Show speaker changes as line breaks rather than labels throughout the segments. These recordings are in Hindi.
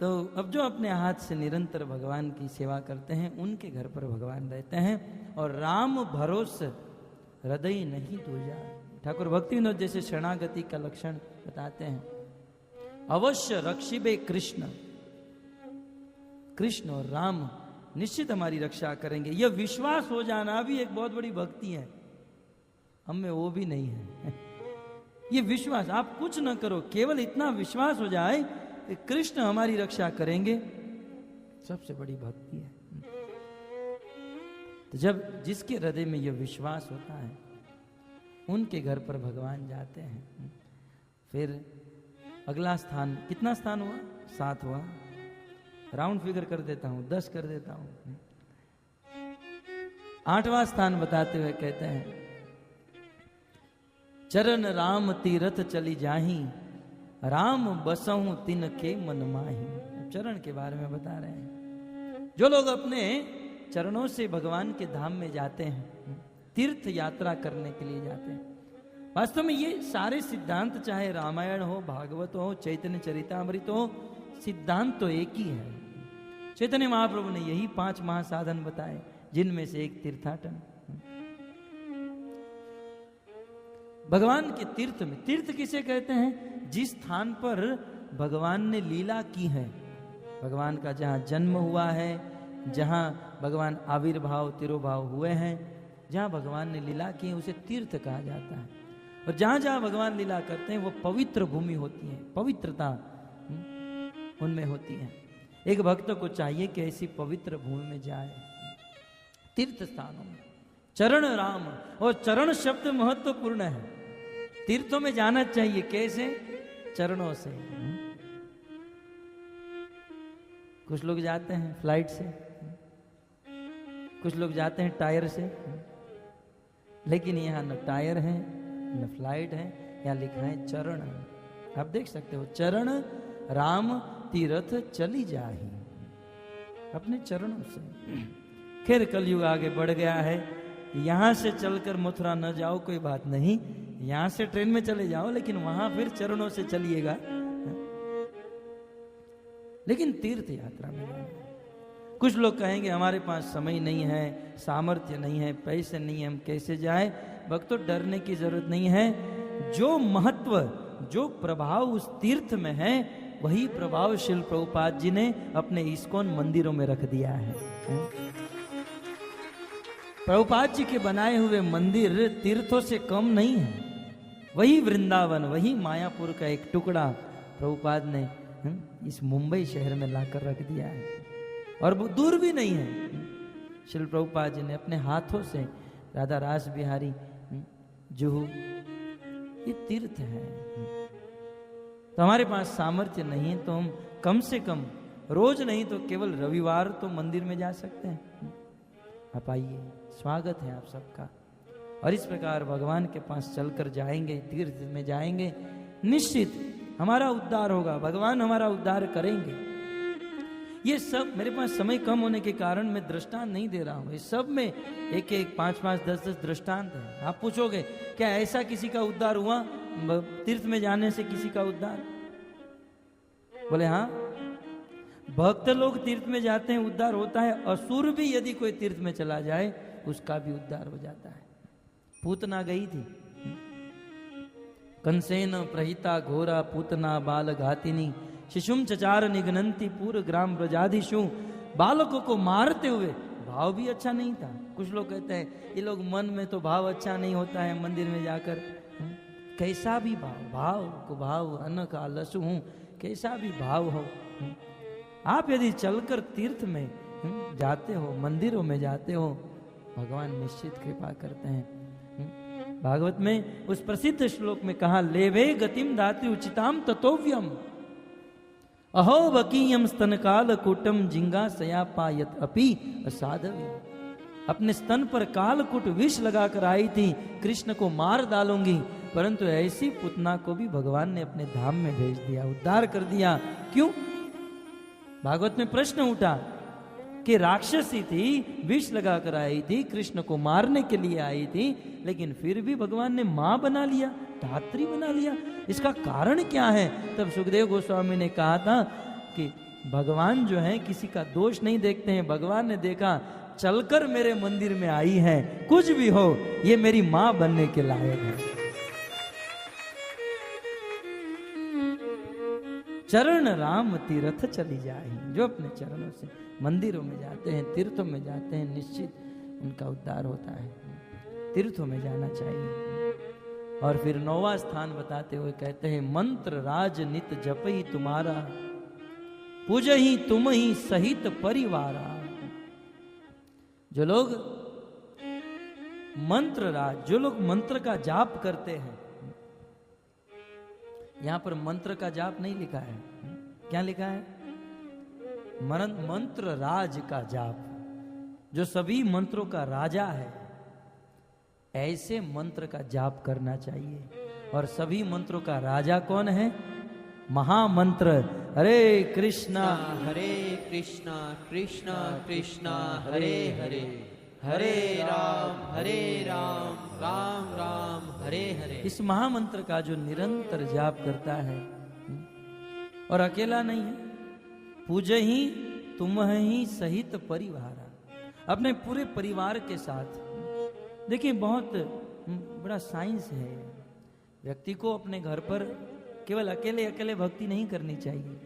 तो अब जो अपने हाथ से निरंतर भगवान की सेवा करते हैं उनके घर पर भगवान रहते हैं। और राम भरोस हृदय नहीं दूजा। ठाकुर भक्ति विनोद जैसे शरणागति का लक्षण बताते हैं, अवश्य रक्षिबे कृष्ण, कृष्ण और राम निश्चित हमारी रक्षा करेंगे। यह विश्वास हो जाना भी एक बहुत बड़ी भक्ति है, हम में वो भी नहीं है। ये विश्वास, आप कुछ न करो, केवल इतना विश्वास हो जाए कि कृष्ण हमारी रक्षा करेंगे, सबसे बड़ी भक्ति है। तो जब जिसके हृदय में यह विश्वास होता है उनके घर पर भगवान जाते हैं। फिर अगला स्थान, कितना स्थान हुआ? 7 हुआ। राउंड फिगर कर देता हूं, 10 कर देता हूं। 8वां स्थान बताते हुए कहते हैं, चरण राम तीरथ चली जाही, राम बसहु तिन के मन माही। चरण के बारे में बता रहे हैं। जो लोग अपने चरणों से भगवान के धाम में जाते हैं, तीर्थ यात्रा करने के लिए जाते हैं, वास्तव में ये सारे सिद्धांत, चाहे रामायण हो, भागवत हो, चैतन्य चरितामृत हो, सिद्धांत तो एक ही है। चैतन्य महाप्रभु ने यही 5 महासाधन बताए, जिनमें से एक तीर्थाटन। भगवान के तीर्थ में, तीर्थ किसे कहते हैं? जिस स्थान पर भगवान ने लीला की है, भगवान का जहां जन्म हुआ है, जहां भगवान आविर्भाव तिरोभाव हुए हैं, जहां भगवान ने लीला की है, उसे तीर्थ कहा जाता है। और जहां जहां भगवान लीला करते हैं वो पवित्र भूमि होती है, पवित्रता उनमें होती है। एक भक्त को चाहिए कि ऐसी पवित्र भूमि में जाए, तीर्थ स्थानों में। चरण राम, और चरण शब्द महत्वपूर्ण है। तीर्थों में जाना चाहिए कैसे? चरणों से। कुछ लोग जाते हैं फ्लाइट से, कुछ लोग जाते हैं टायर से, लेकिन यहाँ न टायर है न फ्लाइट है, यहाँ लिखा है चरण। आप देख सकते हो, चरण राम तीरथ चली जाही, अपने चरणों से। खैर कलयुग आगे बढ़ गया है, यहां से चलकर मथुरा न जाओ कोई बात नहीं, यहां से ट्रेन में चले जाओ, लेकिन वहां फिर चरणों से चलिएगा। लेकिन तीर्थ यात्रा में जाना। कुछ लोग कहेंगे हमारे पास समय नहीं है, सामर्थ्य नहीं है, पैसे नहीं है, हम कैसे जाए? भक्तों, डरने की जरूरत नहीं है। जो महत्व, जो प्रभाव उस तीर्थ में है, वही प्रभाव शिल प्रभुपाद जी ने अपने इस्कॉन मंदिरों में रख दिया है। प्रभुपाद जी के बनाए हुए मंदिर तीर्थों से कम नहीं है। वही वृंदावन, वही मायापुर का एक टुकड़ा प्रभुपाद ने इस मुंबई शहर में लाकर रख दिया है, और वो दूर भी नहीं है। श्रील प्रभुपाद जी ने अपने हाथों से राधा रास बिहारी जुहू, ये तीर्थ है। तो हमारे पास सामर्थ्य नहीं है, तो हम कम से कम रोज नहीं तो केवल रविवार तो मंदिर में जा सकते हैं। आप आइए, स्वागत है आप सबका। और इस प्रकार भगवान के पास चलकर जाएंगे, तीर्थ में जाएंगे, निश्चित हमारा उद्धार होगा, भगवान हमारा उद्धार करेंगे। ये सब, मेरे पास समय कम होने के कारण मैं दृष्टांत नहीं दे रहा हूं, इस सब में एक एक 5-5, 10-10 दृष्टांत है। आप पूछोगे क्या ऐसा किसी का उद्धार हुआ तीर्थ में जाने से? किसी का उद्धार? बोले हाँ, भक्त लोग तीर्थ में जाते हैं, उद्धार होता है। असुर भी यदि कोई तीर्थ में चला जाए उसका भी उद्धार हो जाता है। पूतना गई थी, कंसेन प्रहिता घोरा पूतना बाल घातिनी, शिशुम चचार निगनंती पूर्व ग्राम ब्रजाधिशु। बालकों को मारते हुए, भाव भी अच्छा नहीं था। कुछ लोग कहते हैं ये लोग मन में तो भाव अच्छा नहीं होता है, मंदिर में जाकर कैसा भी भाव, भाव को भाव अन्न का लसु हूं, कैसा भी भाव हो, आप यदि चलकर तीर्थ में जाते हो, मंदिरों में जाते हो, भगवान निश्चित कृपा करते हैं। भागवत में उस प्रसिद्ध श्लोक में कहा, लेवे गतिम दाति उचिताम ततोव्यम, अहो वकीयम स्तनकाल कुटम जिंगा सयापायत अपि असाधवी। अपने स्तन पर कालकुट विष लगाकर आई थी, कृष्ण को मार डालूंगी, परंतु ऐसी पुतना को भी भगवान ने अपने धाम में भेज दिया, उद्धार कर दिया। क्यों? भागवत में प्रश्न उठा कि राक्षसी थी, विष लगाकर आई थी, कृष्ण को मारने के लिए आई थी, लेकिन फिर भी भगवान ने मां बना लिया, धात्री बना लिया। इसका कारण क्या है? तब सुखदेव गोस्वामी ने कहा था कि भगवान जो है किसी का दोष नहीं देखते हैं। भगवान ने देखा चलकर मेरे मंदिर में आई है, कुछ भी हो ये मेरी मां बनने के लायक है। चरण राम तीर्थ चली जाए। जो अपने चरणों से मंदिरों में जाते हैं, तीर्थों में जाते हैं, निश्चित उनका उद्धार होता है। तीर्थों में जाना चाहिए। और फिर 9वां स्थान बताते हुए कहते हैं, मंत्र राज नित जपई तुम्हारा, पूजही तुम ही सहित परिवारा। जो लोग मंत्र राज, जो लोग मंत्र का जाप करते हैं, यहां पर मंत्र का जाप नहीं लिखा है, क्या लिखा है? मंत्र राज का जाप, जो सभी मंत्रों का राजा है, ऐसे मंत्र का जाप करना चाहिए। और सभी मंत्रों का राजा कौन है? महामंत्र हरे कृष्णा
कृष्णा कृष्णा हरे हरे, हरे राम राम राम हरे हरे।
इस महामंत्र का जो निरंतर जाप करता है और अकेला नहीं है, पूजही तुम ही सहित परिवार, अपने पूरे परिवार के साथ। देखिए बहुत बड़ा साइंस है। व्यक्ति को अपने घर पर केवल अकेले अकेले भक्ति नहीं करनी चाहिए,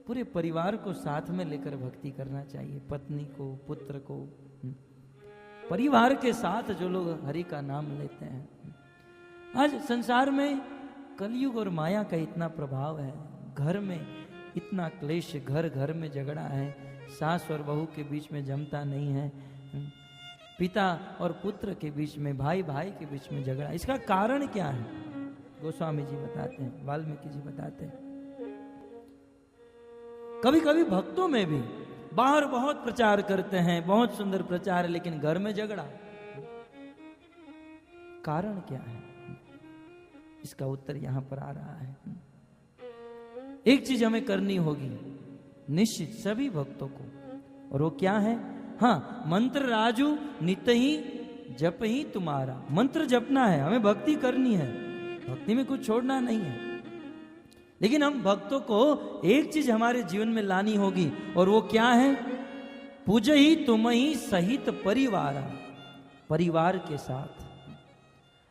पूरे परिवार को साथ में लेकर भक्ति करना चाहिए। पत्नी को, पुत्र को, परिवार के साथ जो लोग हरि का नाम लेते हैं। आज संसार में कलयुग और माया का इतना प्रभाव है, घर में इतना क्लेश, घर घर में झगड़ा है, सास और बहू के बीच में जमता नहीं है, पिता और पुत्र के बीच में, भाई भाई के बीच में झगड़ा। इसका कारण क्या है? गोस्वामी जी बताते हैं, वाल्मीकि जी बताते हैं। कभी कभी भक्तों में भी बाहर बहुत प्रचार करते हैं, बहुत सुंदर प्रचार है, लेकिन घर में झगड़ा। कारण क्या है? इसका उत्तर यहां पर आ रहा है। एक चीज हमें करनी होगी निश्चित सभी भक्तों को, और वो क्या है? हाँ, मंत्र राजू नित ही जप ही तुम्हारा। मंत्र जपना है, हमें भक्ति करनी है, भक्ति में कुछ छोड़ना नहीं है। लेकिन हम भक्तों को एक चीज हमारे जीवन में लानी होगी, और वो क्या है? पूज ही तुम ही सहित परिवार, परिवार के साथ।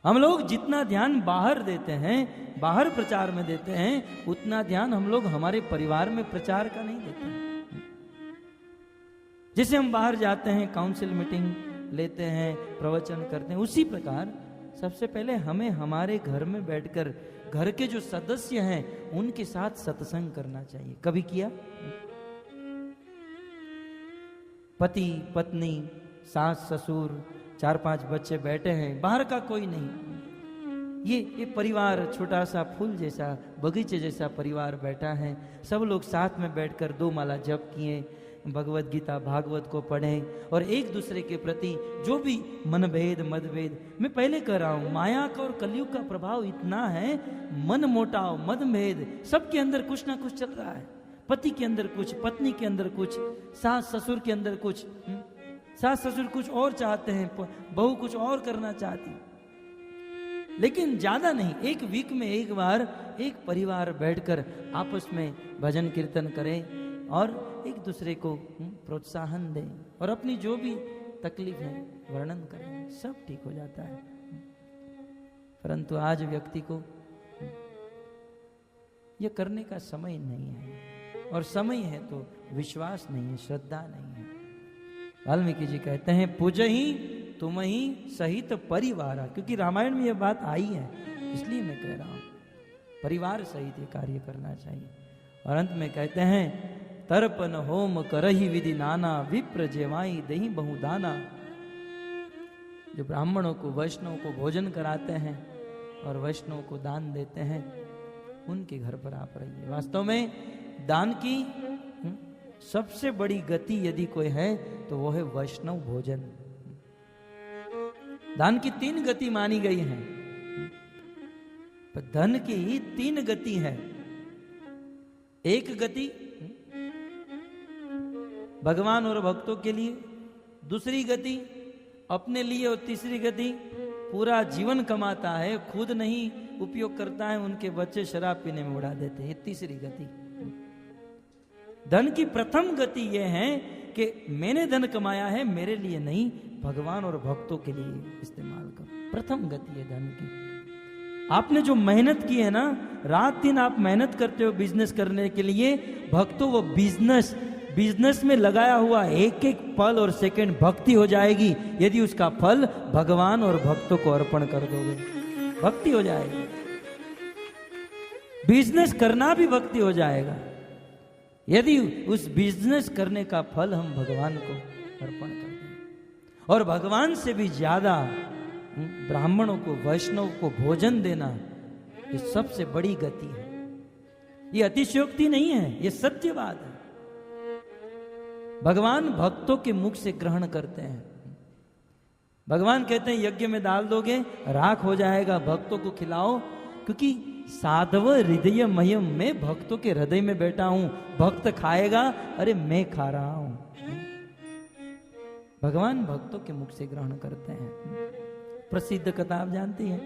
हम लोग जितना ध्यान बाहर देते हैं, बाहर प्रचार में देते हैं, उतना ध्यान हम लोग हमारे परिवार में प्रचार का नहीं देते हैं। जैसे हम बाहर जाते हैं, काउंसिल मीटिंग लेते हैं, प्रवचन करते हैं, उसी प्रकार सबसे पहले हमें हमारे घर में बैठकर घर के जो सदस्य हैं उनके साथ सत्संग करना चाहिए। कभी किया? पति पत्नी, सास ससुर, 4-5 बच्चे बैठे हैं, बाहर का कोई नहीं। ये परिवार छोटा सा फूल जैसा, बगीचे जैसा परिवार बैठा है। सब लोग साथ में बैठकर 2 माला जप किए, भगवत गीता भागवत को पढ़ें, और एक दूसरे के प्रति जो भी मनभेद मतभेद, मैं पहले कह रहा हूं, माया का और कलयुग का प्रभाव इतना है, मन मोटाव मतभेद सबके अंदर कुछ ना कुछ चल रहा है। पति के अंदर कुछ, पत्नी के अंदर कुछ, सास ससुर के अंदर कुछ, सास ससुर कुछ और चाहते हैं, बहू कुछ और करना चाहती। लेकिन ज्यादा नहीं, एक वीक में एक बार एक परिवार बैठकर आपस में भजन कीर्तन करें और एक दूसरे को प्रोत्साहन दें, और अपनी जो भी तकलीफ है वर्णन करें, सब ठीक हो जाता है। परंतु आज व्यक्ति को यह करने का समय नहीं है, और समय है तो विश्वास नहीं है, श्रद्धा नहीं है। वाल्मीकि जी कहते हैं, पूज ही तुम ही सहित परिवार, क्योंकि रामायण में यह बात आई है, इसलिए मैं कह रहा हूं परिवार सहित ये कार्य करना चाहिए। और अंत में कहते हैं, तर्पण होम करही विधि नाना, विप्र जेवाई दही बहुदाना। जो ब्राह्मणों को, वैष्णव को भोजन कराते हैं और वैष्णव को दान देते हैं, उनके घर पर आप रहिए। वास्तव में दान की सबसे बड़ी गति यदि कोई है तो वो है वैष्णव भोजन। दान की 3 गति मानी गई है, पर धन की 3 गति है। एक गति भगवान और भक्तों के लिए, दूसरी गति अपने लिए, और तीसरी गति पूरा जीवन कमाता है, खुद नहीं उपयोग करता है, उनके बच्चे शराब पीने में उड़ा देते हैं। ये तीसरी गति। धन की प्रथम गति यह है कि मैंने धन कमाया है, मेरे लिए नहीं, भगवान और भक्तों के लिए इस्तेमाल करो। प्रथम गति है धन की। आपने जो मेहनत की है ना, रात दिन आप मेहनत करते हो बिजनेस करने के लिए, भक्तों वो बिजनेस में लगाया हुआ एक एक पल और सेकंड भक्ति हो जाएगी यदि उसका फल भगवान और भक्तों को अर्पण कर दोगे, भक्ति हो जाएगी। बिजनेस करना भी भक्ति हो जाएगा यदि उस बिजनेस करने का फल हम भगवान को अर्पण कर दें। और भगवान से भी ज्यादा ब्राह्मणों को, वैष्णव को भोजन देना, ये सबसे बड़ी गति है। ये अतिशयोक्ति नहीं है, ये सत्य बात है। भगवान भक्तों के मुख से ग्रहण करते हैं। भगवान कहते हैं यज्ञ में डाल दोगे राख हो जाएगा, भक्तों को खिलाओ, क्योंकि साधव हृदय मयम, में भक्तों के हृदय में बैठा हूं। भक्त खाएगा, अरे मैं खा रहा हूं। भगवान भक्तों के मुख से ग्रहण करते हैं। प्रसिद्ध कथा आप जानती हैं,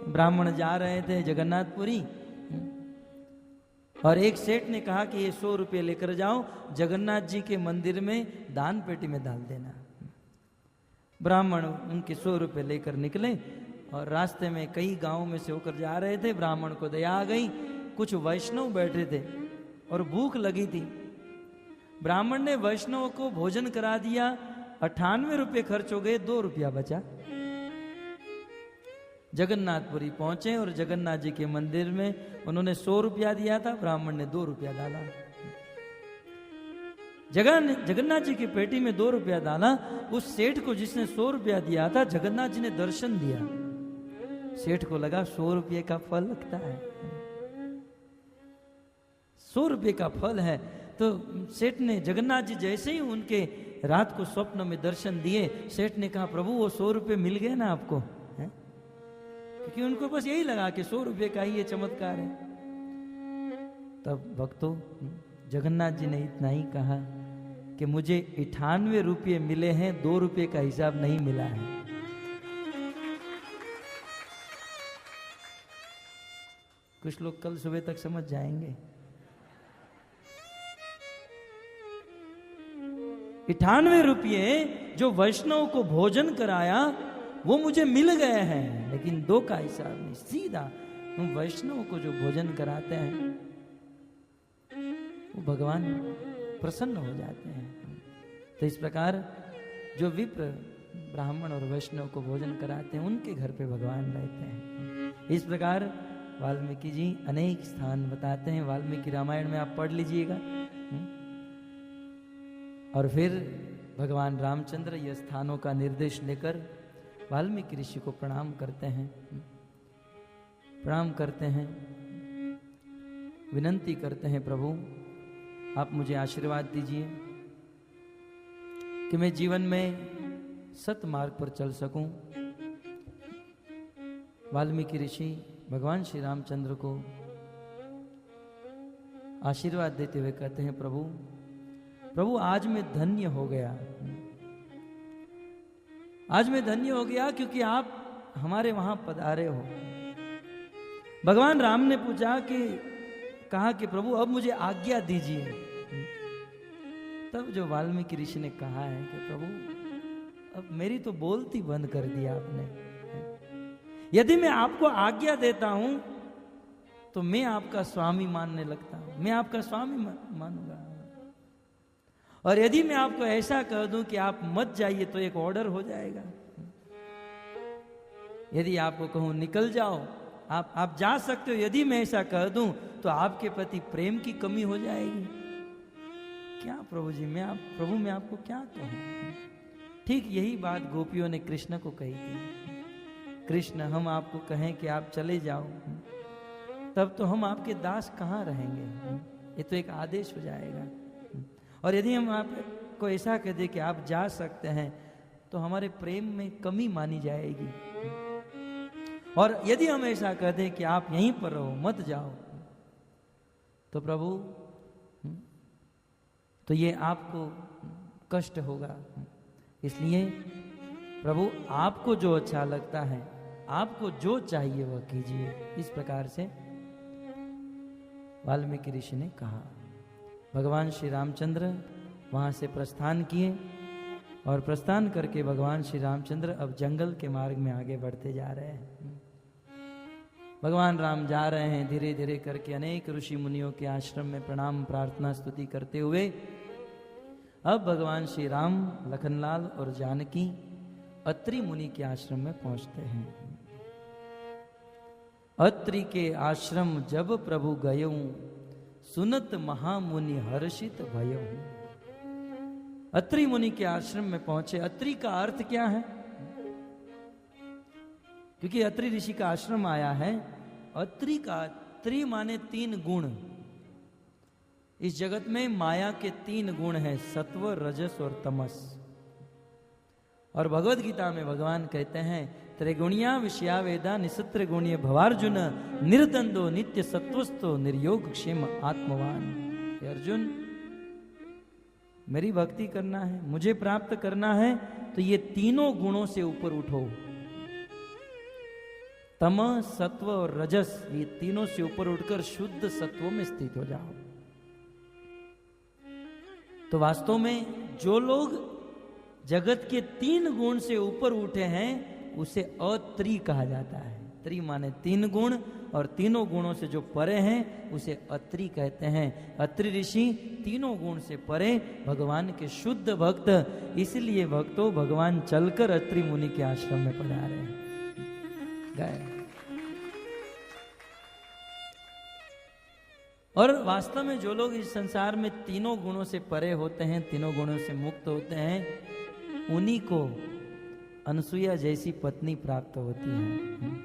ब्राह्मण जा रहे थे जगन्नाथपुरी और एक सेठ ने कहा कि ये 100 रुपये लेकर जाओ, जगन्नाथ जी के मंदिर में दान पेटी में डाल देना। ब्राह्मण उनके 100 रुपये लेकर निकले और रास्ते में कई गांवों में से होकर जा रहे थे। ब्राह्मण को दया आ गई, कुछ वैष्णव बैठे थे और भूख लगी थी। ब्राह्मण ने वैष्णव को भोजन करा दिया, 98 रुपये खर्च हो गए, 2 रुपया बचा। जगन्नाथपुरी पहुंचे और जगन्नाथ जी के मंदिर में उन्होंने 100 रुपया दिया था, ब्राह्मण ने 2 रुपया डाला। जगन्नाथ जी की पेटी में 2 रुपया डाला। उस सेठ को जिसने 100 रुपया दिया था, जगन्नाथ जी ने दर्शन दिया। सेठ को लगा 100 रुपये का फल लगता है, 100 रुपये का फल है। तो सेठ ने, जगन्नाथ जी जैसे ही उनके रात को स्वप्न में दर्शन दिए, सेठ ने कहा प्रभु वो 100 रुपये मिल गए ना आपको, है? क्योंकि उनको बस यही लगा कि 100 रुपये का ही ये चमत्कार है। तब भक्तों, जगन्नाथ जी ने इतना ही कहा कि मुझे 98 रुपये मिले हैं, 2 रुपये का हिसाब नहीं मिला है। कुछ लोग कल सुबह तक समझ जाएंगे। 98 रुपये जो वैष्णव को भोजन कराया वो मुझे मिल गए हैं, लेकिन 2 का हिसाब नहीं। सीधा हम वैष्णव को जो भोजन कराते हैं वो भगवान प्रसन्न हो जाते हैं। तो इस प्रकार जो विप्र ब्राह्मण और वैष्णव को भोजन कराते हैं उनके घर पे भगवान रहते हैं। इस प्रकार वाल्मीकि जी अनेक स्थान बताते हैं। वाल्मीकि रामायण में आप पढ़ लीजिएगा। और फिर भगवान रामचंद्र ये स्थानों का निर्देश लेकर वाल्मीकि ऋषि को प्रणाम करते हैं, विनंती करते हैं प्रभु आप मुझे आशीर्वाद दीजिए कि मैं जीवन में सत मार्ग पर चल सकूं। वाल्मीकि ऋषि भगवान श्री रामचंद्र को आशीर्वाद देते हुए कहते हैं प्रभु आज मैं धन्य हो गया, आज मैं धन्य हो गया क्योंकि आप हमारे वहां पधारे हो। भगवान राम ने पूछा कि कहा कि प्रभु अब मुझे आज्ञा दीजिए। तब जो वाल्मीकि ऋषि ने कहा है कि प्रभु अब मेरी तो बोलती बंद कर दिया आपने। यदि मैं आपको आज्ञा देता हूं तो मैं आपका स्वामी मानने लगता हूं, मैं आपका स्वामी मानूंगा। और यदि मैं आपको ऐसा कह दूं कि आप मत जाइए तो एक ऑर्डर हो जाएगा। यदि आपको कहूं निकल जाओ, आप जा सकते हो, यदि मैं ऐसा कह दूं तो आपके प्रति प्रेम की कमी हो जाएगी। क्या प्रभु जी, मैं आपको क्या कहूं। ठीक यही बात गोपियों ने कृष्ण को कही थी। कृष्ण हम आपको कहें कि आप चले जाओ तब तो हम आपके दास कहाँ रहेंगे, ये तो एक आदेश हो जाएगा। और यदि हम आपको ऐसा कह दें कि आप जा सकते हैं तो हमारे प्रेम में कमी मानी जाएगी। और यदि हम ऐसा कह दें कि आप यहीं पर रहो मत जाओ तो प्रभु तो ये आपको कष्ट होगा। इसलिए प्रभु आपको जो अच्छा लगता है, आपको जो चाहिए वह कीजिए। इस प्रकार से वाल्मीकि ऋषि ने कहा। भगवान श्री रामचंद्र वहाँ से प्रस्थान किए और प्रस्थान करके भगवान श्री रामचंद्र अब जंगल के मार्ग में आगे बढ़ते जा रहे हैं। भगवान राम जा रहे हैं धीरे धीरे करके, अनेक ऋषि मुनियों के आश्रम में प्रणाम प्रार्थना स्तुति करते हुए अब भगवान श्री राम लखनलाल और जानकी अत्रि मुनि के आश्रम में पहुंचते हैं। अत्रि के आश्रम जब प्रभु गयऊ, सुनत महामुनि हर्षित भयऊ। अत्रि मुनि के आश्रम में पहुंचे। अत्रि का अर्थ क्या है? क्योंकि अत्रि ऋषि का आश्रम आया है। अत्रि का त्रि माने 3 गुण। इस जगत में माया के 3 गुण हैं, सत्व, रजस और तमस। और भगवत गीता में भगवान कहते हैं त्रिगुणिया विषया वेदा निसत्र गुणीय भवार्जुन निर्दंदो नित्य सत्वस्तो निर्योग क्षेम आत्मवान। हे अर्जुन, मेरी भक्ति करना है, मुझे प्राप्त करना है, तो ये तीनों गुणों से ऊपर उठो। तम, सत्व और रजस, ये तीनों से ऊपर उठकर शुद्ध सत्वों में स्थित हो जाओ। तो वास्तव में जो लोग जगत के 3 गुण से ऊपर उठे हैं उसे अत्रि कहा जाता है। त्रि माने 3 गुण, और तीनों गुणों से जो परे हैं उसे अत्रि कहते हैं। अत्रि ऋषि तीनों गुण से परे भगवान के शुद्ध भक्त, इसलिए भक्तों भगवान चलकर अत्रि मुनि के आश्रम में पधारे गए। और वास्तव में जो लोग इस संसार में तीनों गुणों से परे होते हैं, तीनों गुणों से मुक्त होते हैं, उन्हीं को अनसुईया जैसी पत्नी प्राप्त होती है।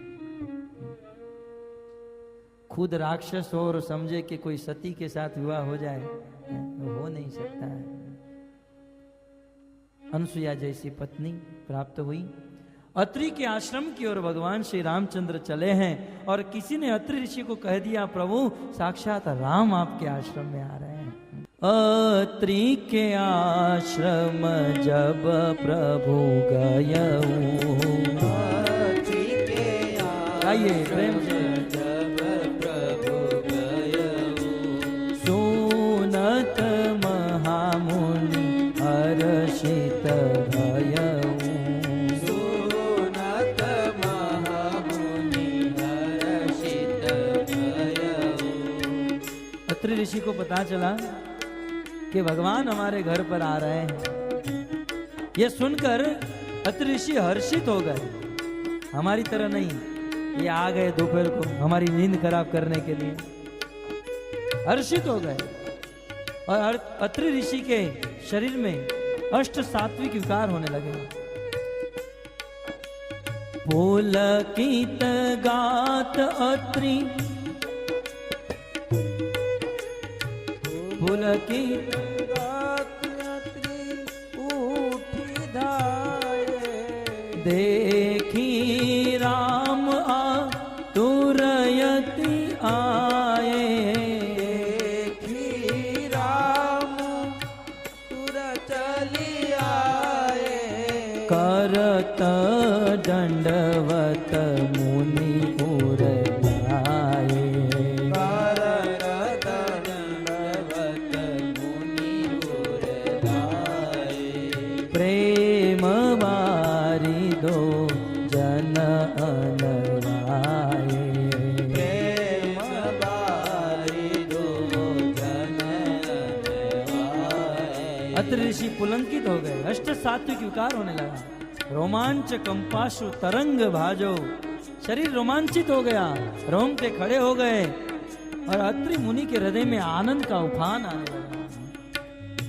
खुद राक्षस हो और समझे कि कोई सती के साथ विवाह हो जाए, हो नहीं सकता है। अनसुईया जैसी पत्नी प्राप्त हुई। अत्रि के आश्रम की ओर भगवान श्री रामचंद्र चले हैं और किसी ने अत्रि ऋषि को कह दिया, प्रभु साक्षात राम आपके आश्रम में आ रहे हैं। अत्रि के आश्रम जब प्रभु गयऊ, आइए प्रेम से,
जब प्रभु गयऊ,
सुनत महामुनि हर्षित भयऊ।
सुनत महामुनि हर्षित भयऊ।
अत्रि ऋषि को पता चला कि भगवान हमारे घर पर आ रहे हैं। यह सुनकर अत्रि ऋषि हर्षित हो गए। हमारी तरह नहीं, ये आ गए दोपहर को हमारी नींद खराब करने के लिए, हर्षित हो गए। और अत्रि ऋषि के शरीर में अष्ट सात्विक विकार होने लगे। पुलकित गात अत्रि, पुलकित गात अत्रि उठी धाये, देखी राम तुरयति आए।
देखी राम तुर चली आए।
करत दंडवत मुनि उर लाए।
करत दंडवत मुनि उर लाए।
प्रेम बारी दो जन अनवाए।
प्रेम बारी दो जन अनवाए।
अत्रि ऋषि पुलंकित हो गए, अष्ट सात्विक विकार होने लगा। रोमांच कंपाशु तरंग भाजो, शरीर रोमांचित हो गया, रोंगटे खड़े हो गए और अत्रि मुनि के हृदय में आनंद का उफान आने लगा।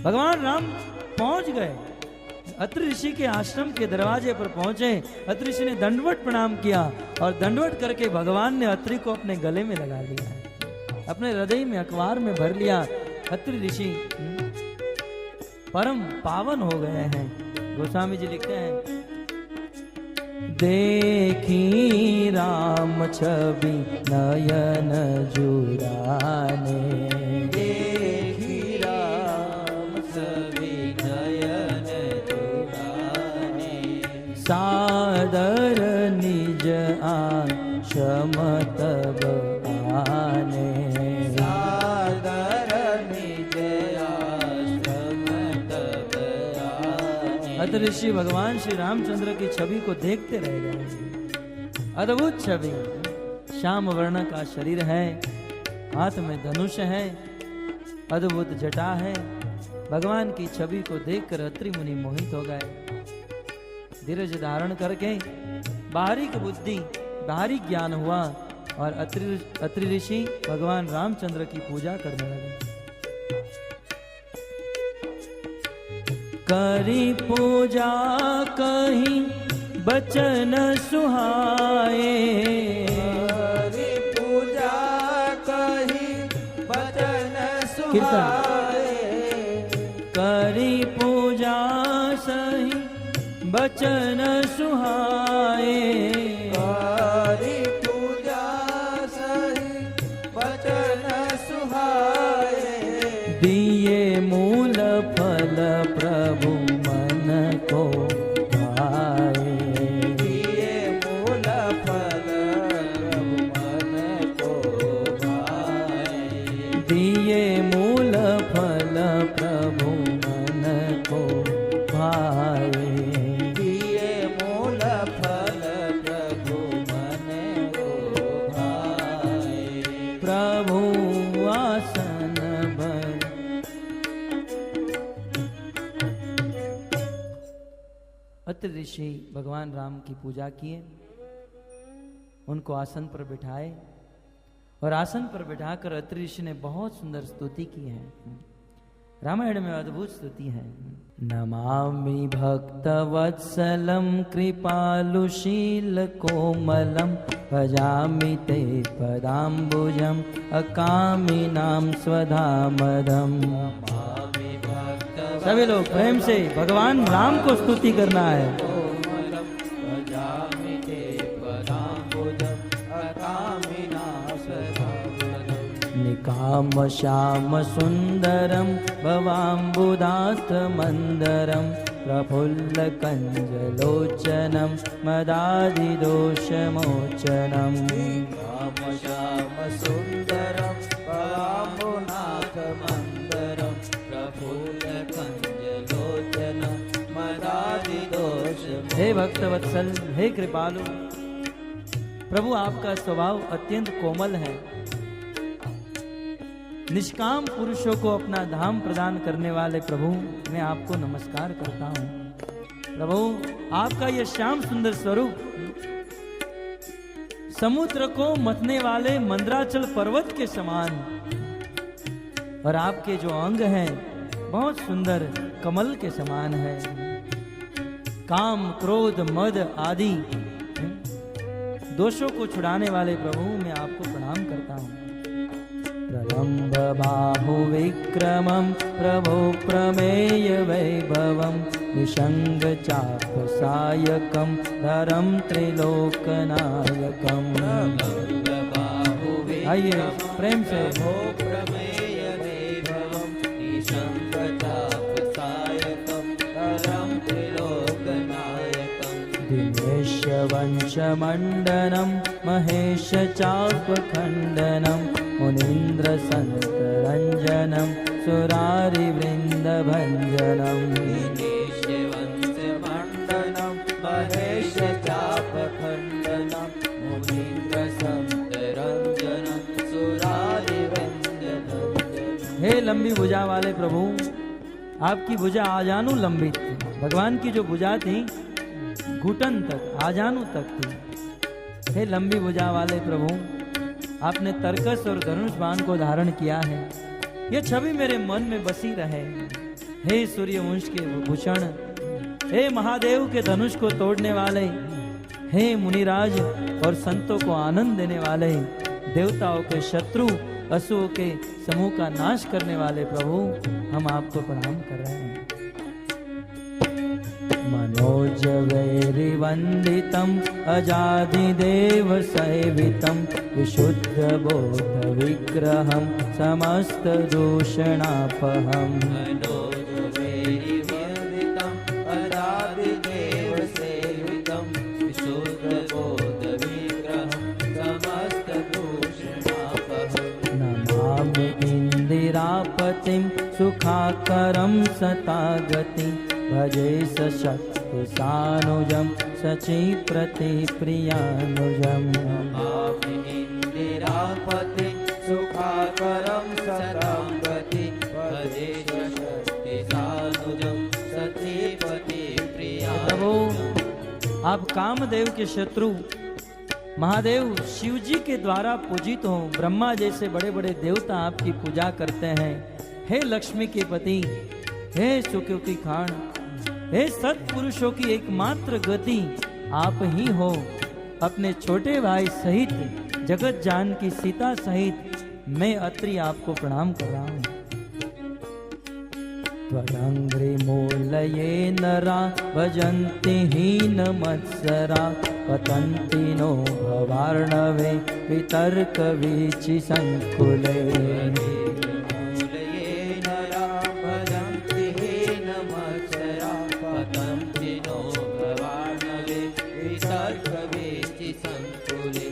भगवान राम पहुंच गए, अत्रि ऋषि के आश्रम के दरवाजे पर पहुंचे। अत्रि ऋषि ने दंडवत प्रणाम किया और दंडवत करके भगवान ने अत्रि को अपने गले में लगा लिया, अपने हृदय में अखबार में भर लिया। अत्रि ऋषि परम पावन हो गए हैं। गोस्वामी जी लिखते हैं, देखी राम छवि नयन जुराने।
देखी राम छवि नयन जुराने।
सादर निज आश्रम तब आने।
सादर निज
अत ऋषि भगवान श्री रामचंद्र की छवि को देखते रह गए। अद्भुत छवि, श्याम वर्ण का शरीर है, हाथ में धनुष है, अद्भुत जटा है। भगवान की छवि को देखकर अत्रि मुनि मोहित हो गए। धीरज धारण करके बाहरी की बुद्धि, बाहरी ज्ञान हुआ और अत्रि ऋषि भगवान रामचंद्र की पूजा करने लगे। करी पूजा कहीं बचन सुहाए,
करी पूजा कहीं बचन सुहाए,
करी पूजा सही बचन सुहाए,
करी पूजा सही बचन सुहाए,
दिए मूल फल प्रभु मन को भाए,
दिए मूल फल प्रभु मन को भाए,
दिए मूल फल प्रभु मन को भाए,
दिए मूल फल प्रभु मन को भाए,
प्रभु आसन भर। अत्रि ऋषि भगवान राम की पूजा किए, उनको आसन पर बिठाए और आसन पर बिठाकर अत्रि ऋषि ने बहुत सुंदर स्तुति की है। रामायण में अद्भुत स्तुति है। नमामि भक्तवत्सलं कृपालुशील कोमलं भजामि ते पदाम्बुजम् अकामिनां स्वधामदम्।
नमामि भक्त
सभी लोग प्रेम से भगवान राम को स्तुति करना है।
कोमलं भजामि ते पदाम्बुजम् अकामिनां स्वधामदम्।
निकाम श्याम सुंदरम भवाम्बुदास्त मंदरम प्रफुल्ल कंजलोचनम मदादिदोषमोचनम।
राम श्याम सुंदरम पराम्बुनाथ मंदरम प्रफुल्ल कंजलोचनम मदादिदोष।
हे भक्तवत्सल, हे कृपालु, प्रभु आपका स्वभाव अत्यंत कोमल है। निष्काम पुरुषों को अपना धाम प्रदान करने वाले प्रभु, मैं आपको नमस्कार करता हूँ। प्रभु, आपका यह श्याम सुंदर स्वरूप समुद्र को मथने वाले मंदराचल पर्वत के समान, और आपके जो अंग हैं बहुत सुंदर कमल के समान है। काम, क्रोध, मद आदि दोषों को छुड़ाने वाले प्रभु, मैं आपको प्रणाम करता हूँ। प्रलम्ब बाहु विक्रमं प्रभो प्रमेय वैभवं निषंग चाप सायकं धरम त्रिलोकनायकं। आइए प्रेम से।
प्रमेय वैभवं निषंग चाप सायकं धरम त्रिलोकनायकं।
दिनेश वंश मंडनं महेश चाप खंडनं मुनीन्द्र संत रंजनम सुरारि वृंद भंजनम।
दिनेश वंश मंडनम महेश चाप खंडनम मुनीन्द्र संत रंजनम सुरारि वृंद भंजनम।
हे लंबी भुजा वाले प्रभु, आपकी भुजा आजानु लंबी थी। भगवान की जो भुजा थी घुटन तक, आजानु तक थी। हे लंबी भुजा वाले प्रभु, आपने तरकस और धनुष बाण को धारण किया है। यह छवि मेरे मन में बसी रहे। हे सूर्यवंश के भूषण, हे महादेव के धनुष को तोड़ने वाले, हे मुनिराज और संतों को आनंद देने वाले, देवताओं के शत्रु असुरों के समूह का नाश करने वाले प्रभु, हम आपको प्रणाम कर रहे हैं। मनोज वैरिवंदितम अजादिदेव सेवितम विशुद्ध बोध विग्रहम समस्त दूषणापहम।
मनोज वैरिवंदितम अजादिदेव सेवितम विशुद्ध बोध विग्रहम समस्त दूषणापहम।
नमामि इंदिरापतिं सुखाकरं सतागति भजे सशक्ति सानुजम सची प्रति प्रियानुजम
नमामि इंदिरापति सुखाकरं सतं गति भजे शक्ति सानुजं सतीपति
प्रभु
प्रियानुजम्।
आप कामदेव के शत्रु महादेव शिव जी के द्वारा पूजित हो, ब्रह्मा जैसे बड़े बड़े देवता आपकी पूजा करते हैं। हे लक्ष्मी के पति, हे सुखों की खान, हे सत्पुरुषों की एकमात्र गति आप ही हो। अपने छोटे भाई सहित जगत जानकी सीता सहित मैं अत्रि आपको प्रणाम कर रहा हूँ। त्वदंग्रि मूलये नरा भजन्ति हीन मत्सरा पतन्ति नो भवार्णवे वितर्क वीचि संकुले
मूलये नरा भजन्ति हीनमत्सरा पतन्ति नो भवार्णवे वितर्कवीचि संकुले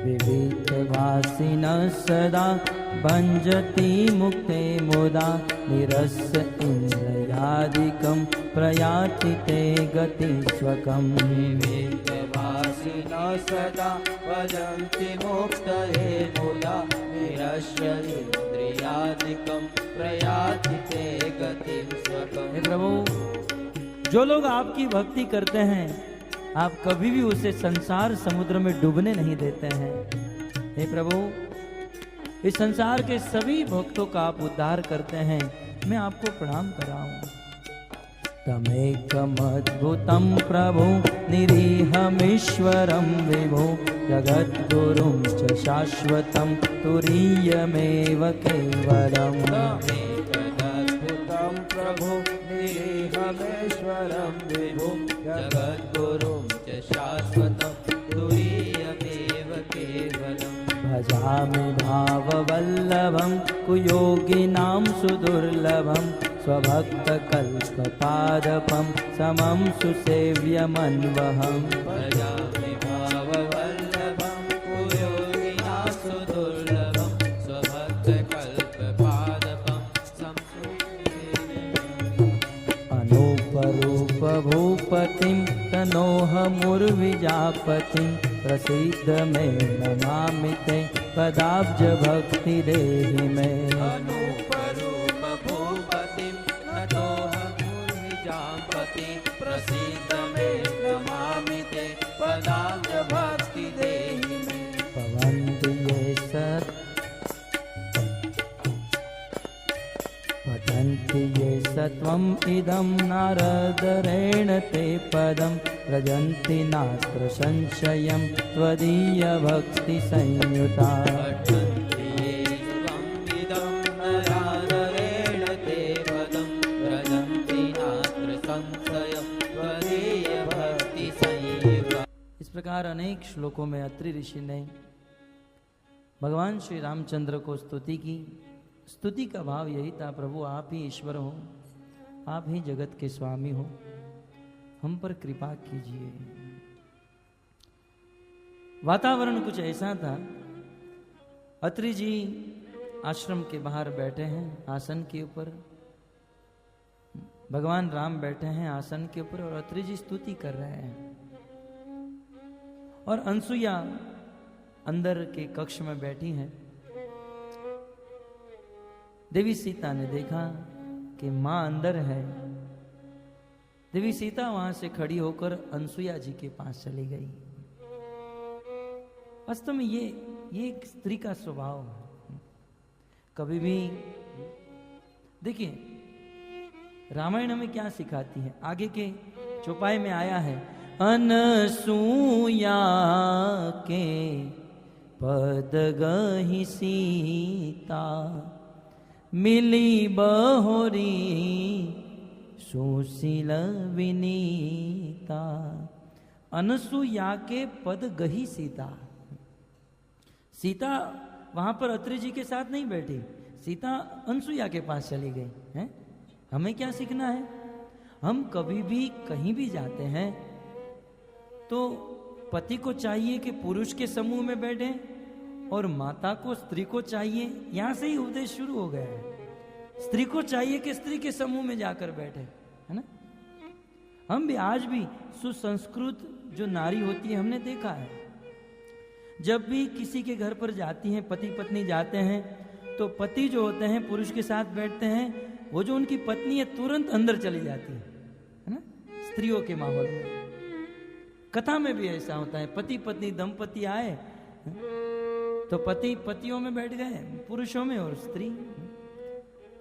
विविधभासिनः सदा भञ्जति मुक्ते मुदा निरस्य इन्द्रियादिकं प्रयाति ते गतिस्वकम् विवेकवासिनः सदा भजन्ति मुक्तये मुदा निरस्य इन्द्रियादिकं प्रयाति ते गतिं स्वकम्।
हे प्रभु, जो लोग आपकी भक्ति करते हैं आप कभी भी उसे संसार समुद्र में डूबने नहीं देते हैं। हे प्रभु, इस संसार के सभी भक्तों का आप उद्धार करते हैं, मैं आपको प्रणाम कर रहा हूँ। तमेकमद्भुतं प्रभु निरीहमीश्वरं विभो जगद्गुरुं च शाश्वतं तुरीयमेव केवलम्।
तमेकमद्भुतं प्रभु निरीहमीश्वरं विभो जगद्गुरुं च शाश्वतं तुरीयमेव केवलम्।
भजामि भाववल्लभं कुयोगिनां सुदुर्लभं स्वभक्तकल्पपादपं समं सुसेव्यमन्वहम्।
भजामि भाववल्लभं कुयोगिनां सुदुर्लभं स्वभक्तकल्पपादपं
अनूपरूपभूपतिं तनोहमुर्विजापतिं प्रसीद मे नमामि ते पदाब्ज भक्ति देहि मे।
अनूपरूप भूपतिं नतोऽहमुर्विजापतिं प्रसीद मे नमामि ते पदाब्ज भक्ति देहि मे।
पठन्ति ये सत्वम् इदं नारदरेण ते पदं व्रजन्ति नात्र संशयं त्वदीय भक्ति संयुता।
पठन्ति ये सुखमिदं नरादरेण ते पदं व्रजन्ति नात्र संशयं त्वदीय भक्ति संयुता।
इस प्रकार अनेक श्लोकों में अत्रि ऋषि ने भगवान श्री रामचंद्र को स्तुति की। स्तुति का भाव यही था, प्रभु आप ही ईश्वर हो, आप ही जगत के स्वामी हो, हम पर कृपा कीजिए। वातावरण कुछ ऐसा था, अत्रि जी आश्रम के बाहर बैठे हैं आसन के ऊपर, भगवान राम बैठे हैं आसन के ऊपर और अत्रि जी स्तुति कर रहे हैं। और अनसुईया अंदर के कक्ष में बैठी हैं। देवी सीता ने देखा कि मां अंदर है। देवी सीता वहां से खड़ी होकर अनसुईया जी के पास चली गई। वास्तव में ये एक स्त्री का स्वभाव है। कभी भी देखिए रामायण हमें क्या सिखाती है, आगे के चौपाई में आया है, अनसुईया के पद गहि सीता मिली बहोरी सुशील विनीता। अनसुईया के पद गही सीता। सीता वहां पर अत्रि जी के साथ नहीं बैठी, सीता अनसुईया के पास चली गई है। हमें क्या सीखना है, हम कभी भी कहीं भी जाते हैं तो पति को चाहिए कि पुरुष के समूह में बैठे और माता को स्त्री को चाहिए, यहां से ही उपदेश शुरू हो गया है। स्त्री को चाहिए कि स्त्री के समूह में जाकर बैठे, है ना। हम भी आज भी सुसंस्कृत जो नारी होती है हमने देखा है, जब भी किसी के घर पर जाती हैं, पति पत्नी जाते हैं, तो पति जो होते हैं पुरुष के साथ बैठते हैं, वो जो उनकी पत्नी है तुरंत अंदर चली जाती है ना। स्त्रियों के माहौल में कथा में भी ऐसा होता है, पति पत्नी दंपति आए तो पति पतियों में बैठ गए, पुरुषों में और स्त्री।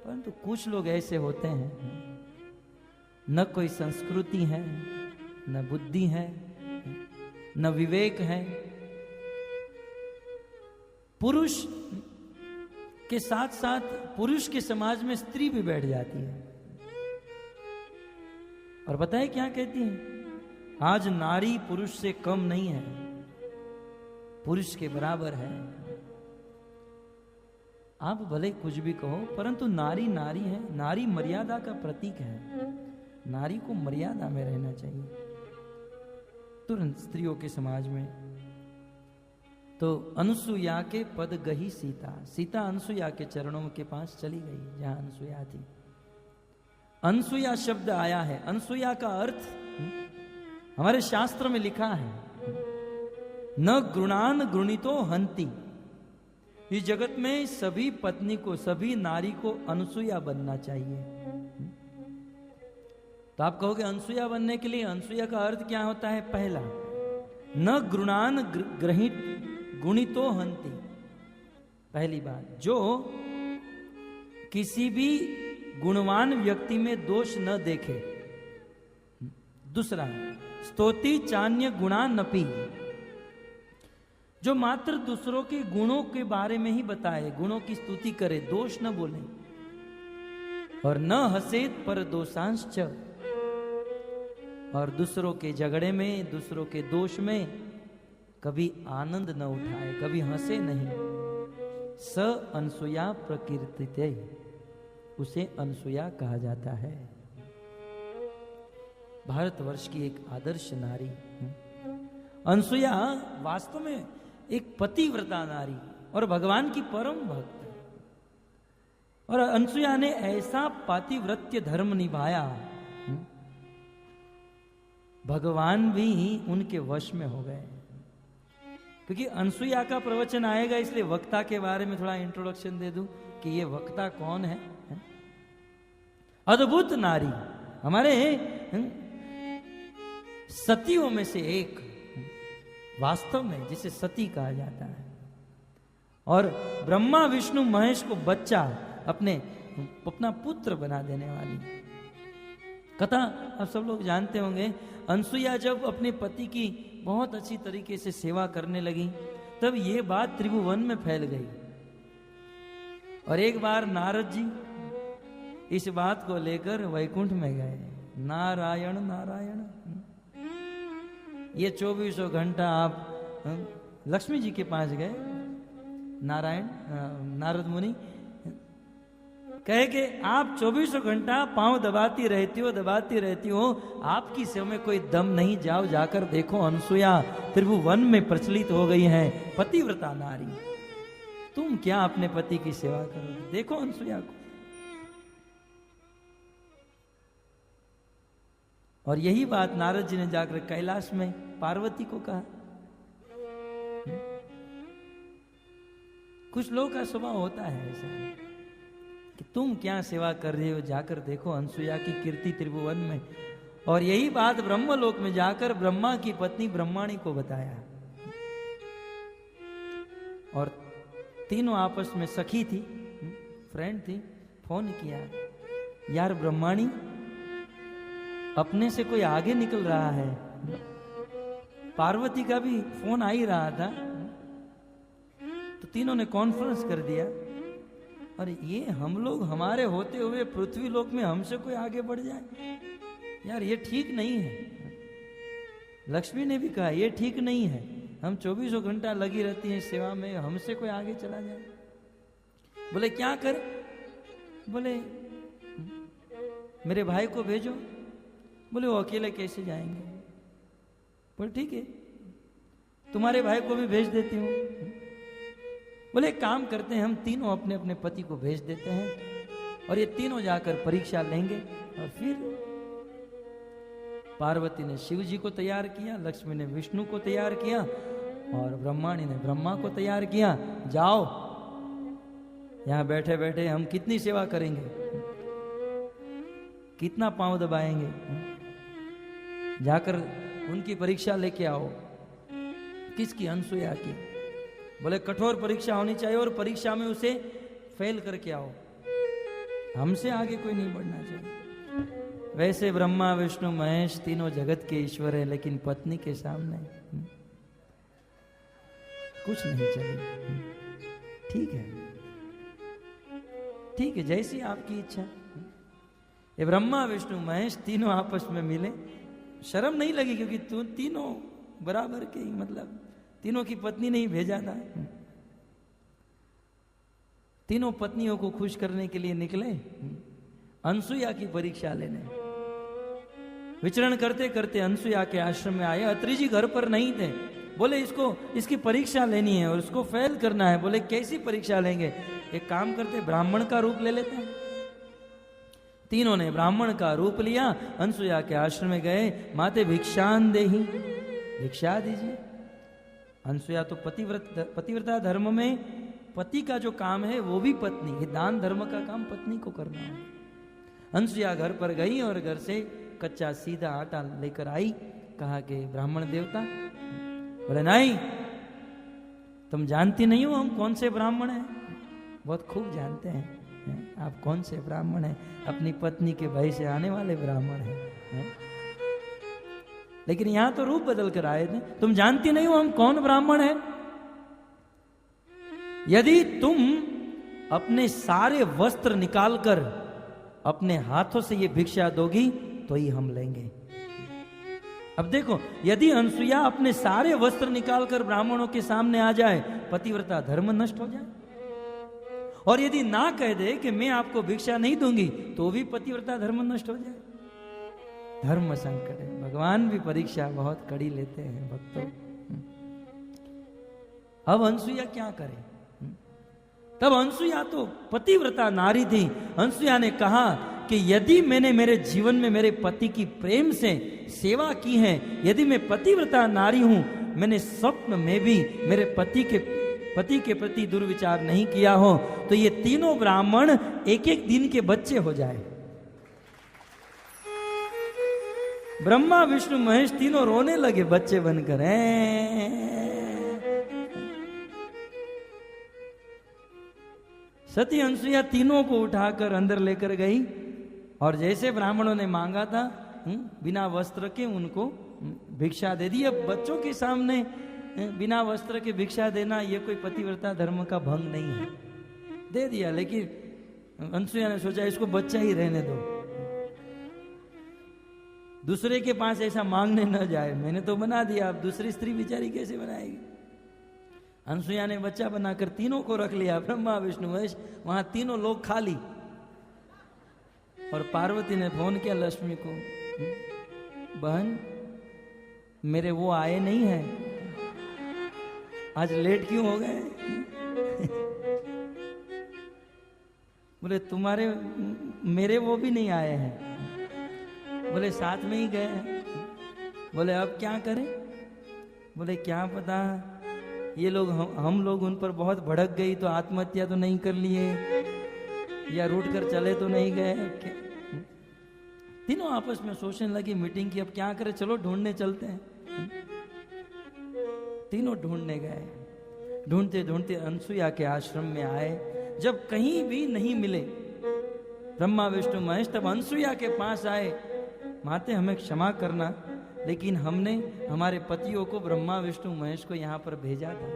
परंतु कुछ लोग ऐसे होते हैं, न कोई संस्कृति है, न बुद्धि है, न विवेक है। पुरुष के साथ साथ पुरुष के समाज में स्त्री भी बैठ जाती है और पता है क्या कहती है? आज नारी पुरुष से कम नहीं है, पुरुष के बराबर है। आप भले कुछ भी कहो, परंतु नारी नारी है, नारी मर्यादा का प्रतीक है। नारी को मर्यादा में रहना चाहिए। तुरंत स्त्रियों के समाज में तो अनुसुया के पद गही सीता, सीता अनुसुया के चरणों के पास चली गई जहां अनुसुया थी। अनुसुया शब्द आया है, अनुसुया का अर्थ हमारे शास्त्र में लिखा है, न गृणान गृणीतो हंति। इस जगत में सभी पत्नी को, सभी नारी को अनुसुया बनना चाहिए। तो आप कहोगे अनुसुया बनने के लिए अनुसुया का अर्थ क्या होता है? पहला, न गृणान गुणितो हंति। पहली बात, जो किसी भी गुणवान व्यक्ति में दोष न देखे। दूसरा, स्तोति चान्य गुणा नपी, जो मात्र दूसरों के गुणों के बारे में ही बताए, गुणों की स्तुति करे, दोष न बोले। और न हसेत पर दोषांश, और दूसरों के झगड़े में, दूसरों के दोष में कभी आनंद न उठाए, कभी हंसे नहीं। स अनसुया प्रकीर्तिते, उसे अनसुया कहा जाता है। भारतवर्ष की एक आदर्श नारी अनसुया वास्तव में एक पतिव्रता नारी और भगवान की परम भक्त। और अनसुया ने ऐसा पातिव्रत्य धर्म निभाया, भगवान भी उनके वश में हो गए। क्योंकि अनसुया का प्रवचन आएगा, इसलिए वक्ता के बारे में थोड़ा इंट्रोडक्शन दे दूं कि ये वक्ता कौन है। अद्भुत नारी, हमारे सतियों में से एक, वास्तव में जिसे सती कहा जाता है। और ब्रह्मा विष्णु महेश को बच्चा अपना पुत्र बना देने वाली कथा आप सब लोग जानते होंगे। अनसुया जब अपने पति की बहुत अच्छी तरीके से सेवा करने लगी, तब ये बात त्रिभुवन में फैल गई। और एक बार नारद जी इस बात को लेकर वैकुंठ में गए। नारायण नारायण, ये 24 घंटा आप लक्ष्मी जी के पास गए। नारायण नारद मुनि कहे कि आप 24 घंटा पांव दबाती रहती हो, आपकी सेवा में कोई दम नहीं। जाओ, जाकर देखो, अनसुया त्रिभुवन में प्रचलित हो गई है, पतिव्रता नारी। तुम क्या अपने पति की सेवा करोगे? देखो अनसुया को। और यही बात नारद जी ने जाकर कैलाश में पार्वती को कहा। कुछ लोगों का स्वभाव होता है ऐसा कि तुम क्या सेवा कर रहे हो, जाकर देखो अनसुया की कीर्ति त्रिभुवन में। और यही बात ब्रह्मलोक में जाकर ब्रह्मा की पत्नी ब्रह्माणी को बताया। और तीनों आपस में सखी थी, फ्रेंड थी, फोन किया, यार ब्रह्माणी अपने से कोई आगे निकल रहा है। पार्वती का भी फोन आ ही रहा था, तो तीनों ने कॉन्फ्रेंस कर दिया। और ये हम लोग हमारे होते हुए पृथ्वी लोक में हमसे कोई आगे बढ़ जाए, यार ये ठीक नहीं है। लक्ष्मी ने भी कहा ये ठीक नहीं है, हम 24 घंटा लगी रहती हैं सेवा में, हमसे कोई आगे चला जाए। बोले क्या कर? बोले मेरे भाई को भेजो। बोले वो अकेले कैसे जाएंगे? बोले ठीक है, तुम्हारे भाई को भी भेज देती हूँ। बोले काम करते हैं, हम तीनों अपने अपने पति को भेज देते हैं, और ये तीनों जाकर परीक्षा लेंगे। और फिर पार्वती ने शिव जी को तैयार किया, लक्ष्मी ने विष्णु को तैयार किया और ब्रह्माणी ने ब्रह्मा को तैयार किया। जाओ, यहां बैठे बैठे हम कितनी सेवा करेंगे, कितना पांव दबाएंगे, जाकर उनकी परीक्षा लेके आओ। किसकी? अनसुया की। बोले कठोर परीक्षा होनी चाहिए और परीक्षा में उसे फेल करके आओ, हमसे आगे कोई नहीं बढ़ना चाहिए। वैसे ब्रह्मा विष्णु महेश तीनों जगत के ईश्वर है, लेकिन पत्नी के सामने कुछ नहीं चले। ठीक है, ठीक है, जैसी आपकी इच्छा। ये ब्रह्मा विष्णु महेश तीनों आपस में मिले, शर्म नहीं लगी क्योंकि तीनों बराबर के ही, मतलब तीनों की पत्नी नहीं भेजा था। तीनों पत्नियों को खुश करने के लिए निकले अनसुया की परीक्षा लेने। विचरण करते करते अनसुया के आश्रम में आए। अत्रि जी घर पर नहीं थे। बोले इसकी परीक्षा लेनी है और उसको फेल करना है। बोले कैसी परीक्षा लेंगे? एक काम करते, ब्राह्मण का रूप ले लेते हैं। तीनों ने ब्राह्मण का रूप लिया, अनसुया के आश्रम में गए। माते भिक्षान देहि, भिक्षा दीजिए। अनसुया तो पतिव्रता धर्म में पति का जो काम है वो भी पत्नी, ये दान धर्म का काम पत्नी को करना है। अनसुया घर पर गई और घर से कच्चा सीधा आटा लेकर आई। कहा कि ब्राह्मण देवता। बोले नहीं, तुम जानती नहीं हो हम कौन से ब्राह्मण हैं? बहुत खूब जानते हैं। आप कौन से ब्राह्मण हैं? अपनी पत्नी के भय से आने वाले ब्राह्मण हैं। लेकिन यहां तो रूप बदल कर आए थे। तुम जानती नहीं हो हम कौन ब्राह्मण हैं? यदि तुम अपने सारे वस्त्र निकालकर अपने हाथों से ये भिक्षा दोगी तो ही हम लेंगे। अब देखो, यदि अनसुया अपने सारे वस्त्र निकालकर ब्राह्मणों के सामने आ जाए, पतिव्रता धर्म नष्ट हो जाए। और यदि ना कह दे कि मैं आपको भिक्षा नहीं दूंगी, तो भी पतिव्रता धर्म नष्ट हो जाए। धर्म संकट है। भगवान भी परीक्षा बहुत कड़ी लेते हैं भक्तों। अब अनसुया क्या करे? तब अनसुया तो पतिव्रता नारी थी। अनसुया ने कहा कि यदि मैंने मेरे जीवन में मेरे पति की प्रेम से सेवा की है, यदि मैं पतिव्रता नारी हूं, मैंने स्वप्न में भी मेरे पति के प्रति दुर्विचार नहीं किया हो, तो ये तीनों ब्राह्मण एक एक दिन के बच्चे हो जाए। ब्रह्मा विष्णु महेश तीनों रोने लगे बच्चे बनकर। सती अनसुया तीनों को उठाकर अंदर लेकर गई और जैसे ब्राह्मणों ने मांगा था बिना वस्त्र के उनको भिक्षा दे दी। अब बच्चों के सामने बिना वस्त्र के भिक्षा देना ये कोई पतिव्रता धर्म का भंग नहीं है। दे दिया, लेकिन अनसुया ने सोचा इसको बच्चा ही रहने दो, दूसरे के पास ऐसा मांगने न जाए। मैंने तो बना दिया, अब दूसरी स्त्री बेचारी कैसे बनाएगी? अनसुया ने बच्चा बनाकर तीनों को रख लिया, ब्रह्मा विष्णु महेश। वहां तीनों लोग खाली। और पार्वती ने फोन किया लक्ष्मी को, बहन मेरे वो आए नहीं हैं, आज लेट क्यों हो गए? बोले तुम्हारे मेरे वो भी नहीं आए हैं। बोले साथ में ही गए हैं। बोले अब क्या करें? बोले क्या पता, ये लोग हम लोग उन पर बहुत भड़क गई तो आत्महत्या तो नहीं कर लिए, या रूठ कर चले तो नहीं गए। तीनों आपस में सोचने लगी, मीटिंग की, अब क्या करें, चलो ढूंढने चलते हैं। तीनों ढूंढने गए। ढूंढते ढूंढते अनसुया के आश्रम में आए। जब कहीं भी नहीं मिले ब्रह्मा विष्णु महेश, तब अनसुया के पास आए। माते हमें क्षमा करना, लेकिन हमने हमारे पतियों को ब्रह्मा विष्णु महेश को यहाँ पर भेजा था।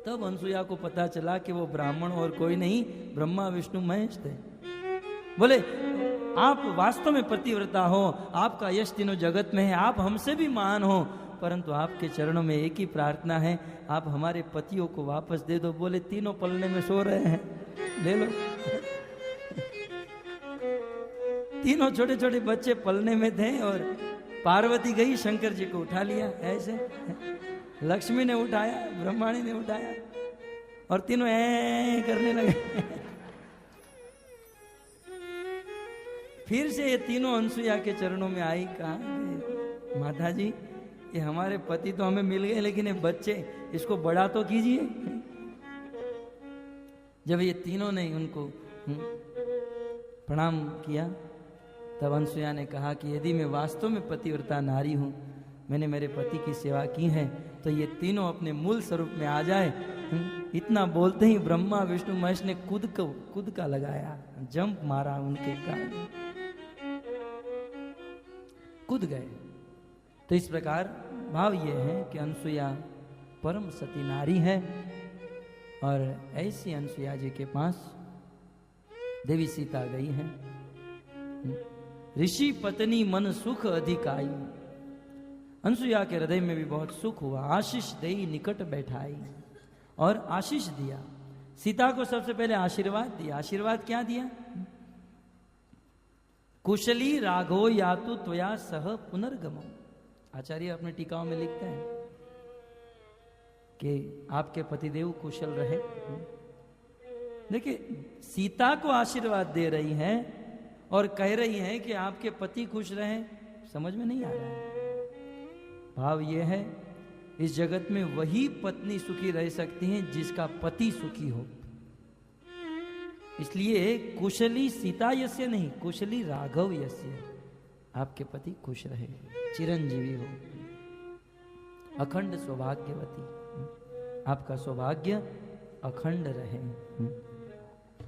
तब अनसुया को पता चला कि वो ब्राह्मण और कोई नहीं, ब्रह्मा विष्णु महेश थे। बोले आप वास्तव में पतिव्रता हो, आपका यश तीनों जगत में है, आप हमसे भी महान हो, परंतु आपके चरणों में एक ही प्रार्थना है, आप हमारे पतियों को वापस दे दो। बोले तीनों पलने में सो रहे हैं, ले लो। तीनों छोटे छोटे बच्चे पलने में थे और पार्वती गई शंकर जी को उठा लिया। ऐसे लक्ष्मी ने उठाया, ब्रह्माणी ने उठाया और तीनों करने लगे। फिर से ये तीनों अनसुईया के चरणों में आई, कहा कि माता जी ये हमारे पति तो हमें मिल गए, लेकिन ये बच्चे, इसको बड़ा तो कीजिए। जब ये तीनों ने उनको प्रणाम किया, तब अनसुईया ने कहा कि यदि मैं वास्तव में पतिव्रता नारी हूं, मैंने मेरे पति की सेवा की है, तो ये तीनों अपने मूल स्वरूप में आ जाए। इतना बोलते ही ब्रह्मा विष्णु महेश ने कूद का लगाया, जंप मारा उनके कान, कूद गए। तो इस प्रकार भाव ये है कि अनसुईया परम सती नारी है, और ऐसी अनसुईया जी के पास देवी सीता गई है। ऋषि पत्नी मन सुख अधिकाई, अनसुईया के हृदय में भी बहुत सुख हुआ। आशीष देई निकट बैठाई, और आशीष दिया। सीता को सबसे पहले आशीर्वाद दिया। आशीर्वाद क्या दिया? कुशली राघो यातु त्वया सह पुनर्गमो। आचार्य अपने टीकाओं में लिखते हैं कि आपके पतिदेव कुशल रहे। देखिए, सीता को आशीर्वाद दे रही है और कह रही है कि आपके पति खुश रहे। समझ में नहीं आ रहा है। भाव यह है, इस जगत में वही पत्नी सुखी रह सकती है जिसका पति सुखी हो। इसलिए कुशली सीता यस्य नहीं, कुशली राघव यस्य। आपके पति खुश रहे, चिरंजीवी हो, अखंड सौभाग्यवती, आपका सौभाग्य अखंड रहे।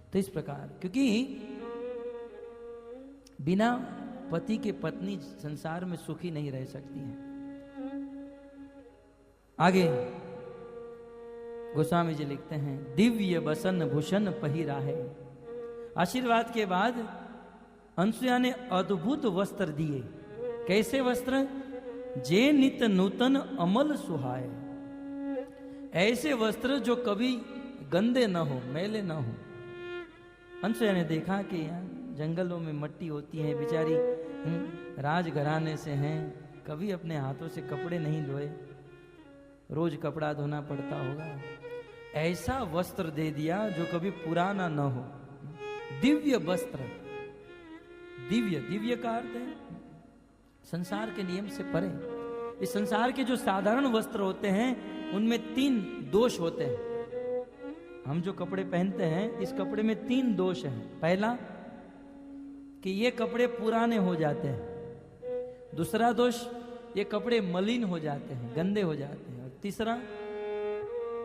तो इस प्रकार, क्योंकि बिना पति के पत्नी संसार में सुखी नहीं रह सकती है। आगे गोस्वामी जी लिखते हैं, दिव्य बसन भूषण पहिरा है। आशीर्वाद के बाद अनसुईया ने अद्भुत वस्त्र दिए। कैसे वस्त्र? जे नित नूतन अमल सुहाए। ऐसे वस्त्र जो कभी गंदे न हो, मैले न हो। अनसुईया ने देखा कि जंगलों में मट्टी होती है, बेचारी राजघराने से हैं, कभी अपने हाथों से कपड़े नहीं धोए, रोज कपड़ा धोना पड़ता होगा। ऐसा वस्त्र दे दिया जो कभी पुराना न हो। दिव्य वस्त्र, दिव्य, दिव्य का अर्थ है संसार के नियम से परे। इस संसार के जो साधारण वस्त्र होते हैं उनमें 3 दोष होते हैं। हम जो कपड़े पहनते हैं, इस कपड़े में 3 दोष हैं। पहला कि ये कपड़े पुराने हो जाते हैं। दूसरा दोष, ये कपड़े मलिन हो जाते हैं, गंदे हो जाते हैं। और तीसरा,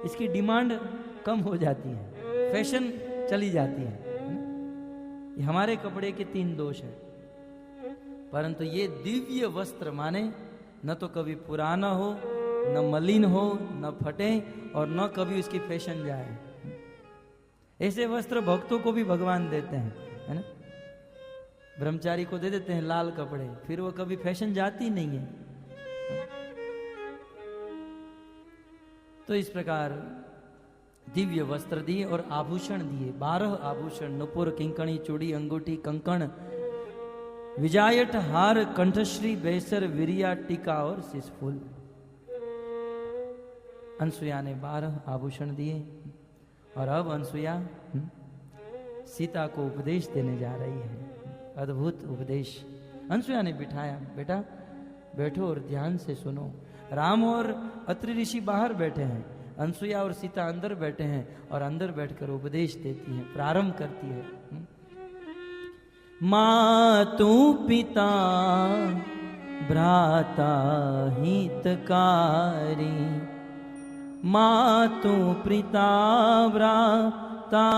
इसकी डिमांड कम हो जाती है, फैशन चली जाती है। ये हमारे कपड़े के 3 दोष हैं। परंतु ये दिव्य वस्त्र माने न तो कभी पुराना हो, न मलिन हो, न फटे, और न कभी उसकी फैशन जाए। ऐसे वस्त्र भक्तों को भी भगवान देते हैं, है ना। ब्रह्मचारी को दे देते हैं लाल कपड़े, फिर वो कभी फैशन जाती नहीं है। तो इस प्रकार दिव्य वस्त्र दिए और आभूषण दिए। 12 आभूषण, नुपुर, किंकणी, चूड़ी, अंगूठी, कंकण, विजायट, हार, कंठश्री, बेसर, विरिया, टीका और शिशफूल। अनसुईया ने 12 आभूषण दिए। और अब अनसुईया सीता को उपदेश देने जा रही है। अद्भुत उपदेश। अनसुईया ने बिठाया, बेटा बैठो और ध्यान से सुनो। राम और अत्रि ऋषि बाहर बैठे हैं, अनसुईया और सीता अंदर बैठे हैं, और अंदर बैठकर उपदेश देती है, प्रारंभ करती है। मातु पिता भ्राता हितकारी, मातु पिता भ्राता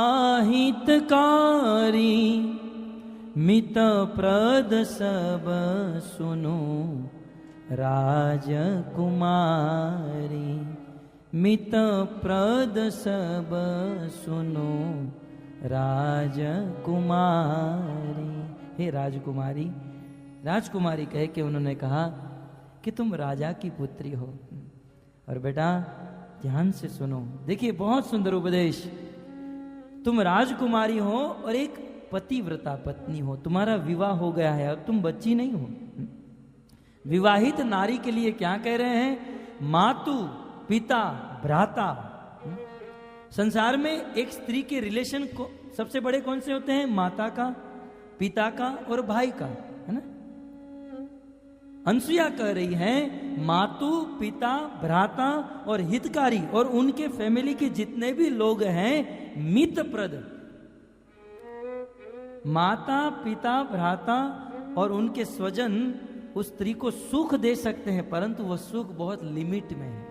हितकारी, मित प्रद सब सुनो राजकुमारी, मित प्रद सब सुनो राजकुमारी। हे राजकुमारी, राजकुमारी कह के उन्होंने कहा कि तुम राजा की पुत्री हो, और बेटा ध्यान से सुनो। देखिए बहुत सुंदर उपदेश। तुम राजकुमारी हो और एक पतिव्रता पत्नी हो, तुम्हारा विवाह हो गया है, अब तुम बच्ची नहीं हो। विवाहित नारी के लिए क्या कह रहे हैं? मातु, पिता, भ्राता। संसार में एक स्त्री के रिलेशन को सबसे बड़े कौन से होते हैं? माता का, पिता का और भाई का, है ना। अनसुया कह रही है मातु पिता भ्राता और हितकारी और उनके फैमिली के जितने भी लोग हैं मितप्रद, माता पिता भ्राता और उनके स्वजन उस स्त्री को सुख दे सकते हैं, परंतु वह सुख बहुत लिमिट में है।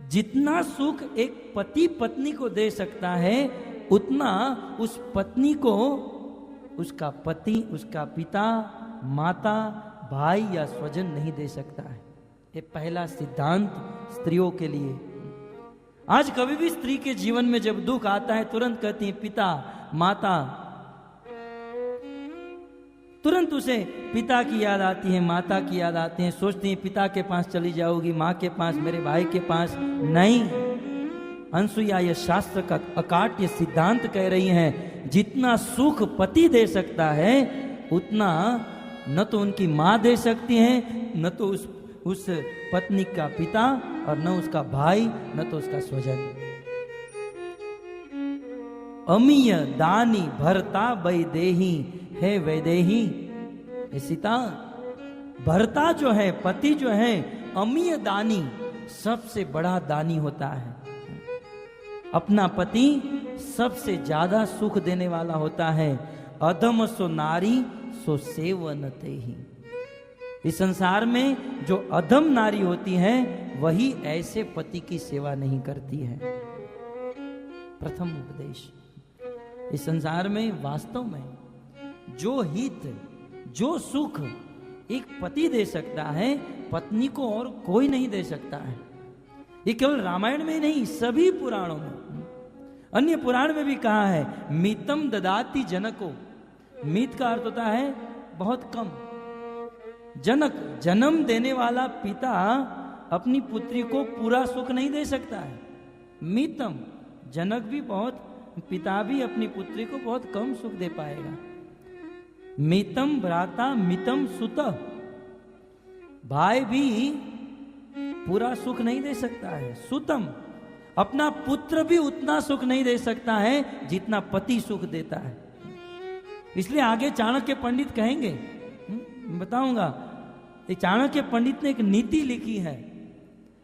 जितना सुख एक पति पत्नी को दे सकता है उतना उस पत्नी को उसका पति, उसका पिता, माता, भाई या स्वजन नहीं दे सकता है। ये पहला सिद्धांत स्त्रियों के लिए। आज कभी भी स्त्री के जीवन में जब दुख आता है तुरंत कहती है पिता माता, तुरंत उसे पिता की याद आती है, माता की याद आती है, सोचती है पिता के पास चली जाओगी, माँ के पास, मेरे भाई के पास। नहीं, अनसुया यह शास्त्र का अकाट्य सिद्धांत कह रही हैं, जितना सुख पति दे सकता है उतना न तो उनकी माँ दे सकती है, न तो उस पत्नी का पिता, और न उसका भाई, न तो उसका स्वजन। अमीय दानी भरता वैदेही है वैदेही। सीता, भरता जो है, पति जो है, अमीय दानी, सबसे बड़ा दानी होता है। अपना पति सबसे ज्यादा सुख देने वाला होता है। अधम सो नारी सो सेवनते ही। इस संसार में जो अधम नारी होती है वही ऐसे पति की सेवा नहीं करती है। प्रथम उपदेश। इस संसार में वास्तव में जो हित, जो सुख एक पति दे सकता है पत्नी को और कोई नहीं दे सकता है। ये केवल रामायण में नहीं, सभी पुराणों में, अन्य पुराण में भी कहा है मीतम ददाति जनको। मीत का अर्थ होता है बहुत कम। जनक, जन्म देने वाला पिता अपनी पुत्री को पूरा सुख नहीं दे सकता है। मीतम, जनक भी बहुत, पिता भी अपनी पुत्री को बहुत कम सुख दे पाएगा। मीतम भ्राता मितम सुत, भाई भी पूरा सुख नहीं दे सकता है। सुतम, अपना पुत्र भी उतना सुख नहीं दे सकता है जितना पति सुख देता है। इसलिए आगे चाणक्य पंडित कहेंगे, बताऊंगा, चाणक्य पंडित ने एक नीति लिखी है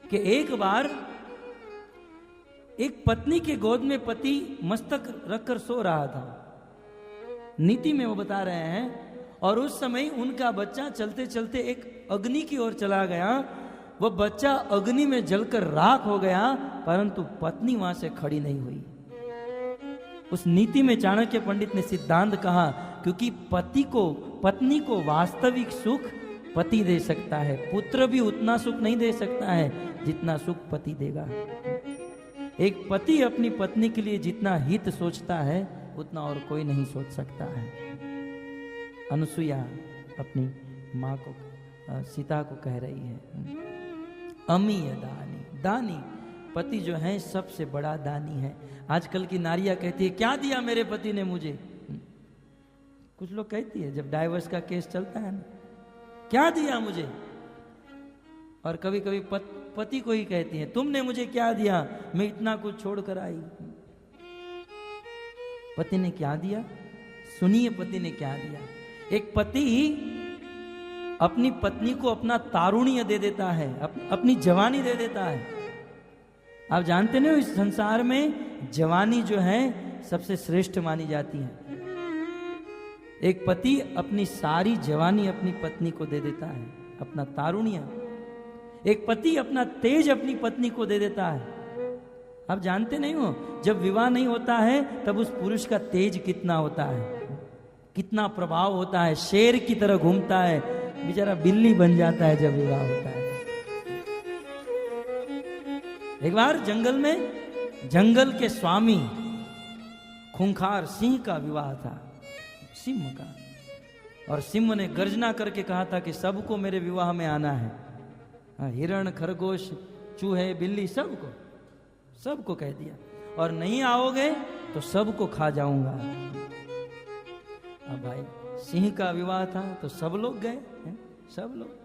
कि एक बार एक पत्नी के गोद में पति मस्तक रखकर सो रहा था। नीति में वो बता रहे हैं, और उस समय उनका बच्चा चलते चलते एक अग्नि की ओर चला गया। वह बच्चा अग्नि में जलकर राख हो गया, परंतु पत्नी वहां से खड़ी नहीं हुई। उस नीति में चाणक्य पंडित ने सिद्धांत कहा, क्योंकि पत्नी को वास्तविक सुख पति दे सकता है। पुत्र भी उतना सुख नहीं दे सकता है जितना सुख पति देगा। एक पति अपनी पत्नी के लिए जितना हित सोचता है उतना और कोई नहीं सोच सकता है। अनुसुईया अपनी माँ को, सीता को कह रही है अमीय दानी। दानी, पति जो है सबसे बड़ा दानी है। आजकल की नारियां कहती है क्या दिया मेरे पति ने मुझे। कुछ लोग कहती है जब डाइवर्स का केस चलता है ना, क्या दिया मुझे। और कभी कभी पति को ही कहती है तुमने मुझे क्या दिया, मैं इतना कुछ छोड़कर आई। पति ने क्या दिया, सुनिए पति ने क्या दिया। एक पति अपनी पत्नी को अपना तारुण्य दे देता है, अपनी जवानी दे देता है। आप जानते नहीं हो इस संसार में जवानी जो है सबसे श्रेष्ठ मानी जाती है। एक पति अपनी सारी जवानी अपनी पत्नी को दे देता है, अपना तारुण्य। एक पति अपना तेज अपनी पत्नी को दे देता है। आप जानते नहीं हो जब विवाह नहीं होता है तब उस पुरुष का तेज कितना होता है, कितना प्रभाव होता है। शेर की तरह घूमता है, बेचारा बिल्ली बन जाता है जब विवाह होता है। एक बार जंगल के स्वामी खूंखार सिंह का विवाह था, सिंह का। और सिंह ने गर्जना करके कहा था कि सबको मेरे विवाह में आना है। हिरण, खरगोश, चूहे, बिल्ली, सबको कह दिया, और नहीं आओगे तो सबको खा जाऊंगा। अब भाई सिंह का विवाह था तो सब लोग गए, सब लोग।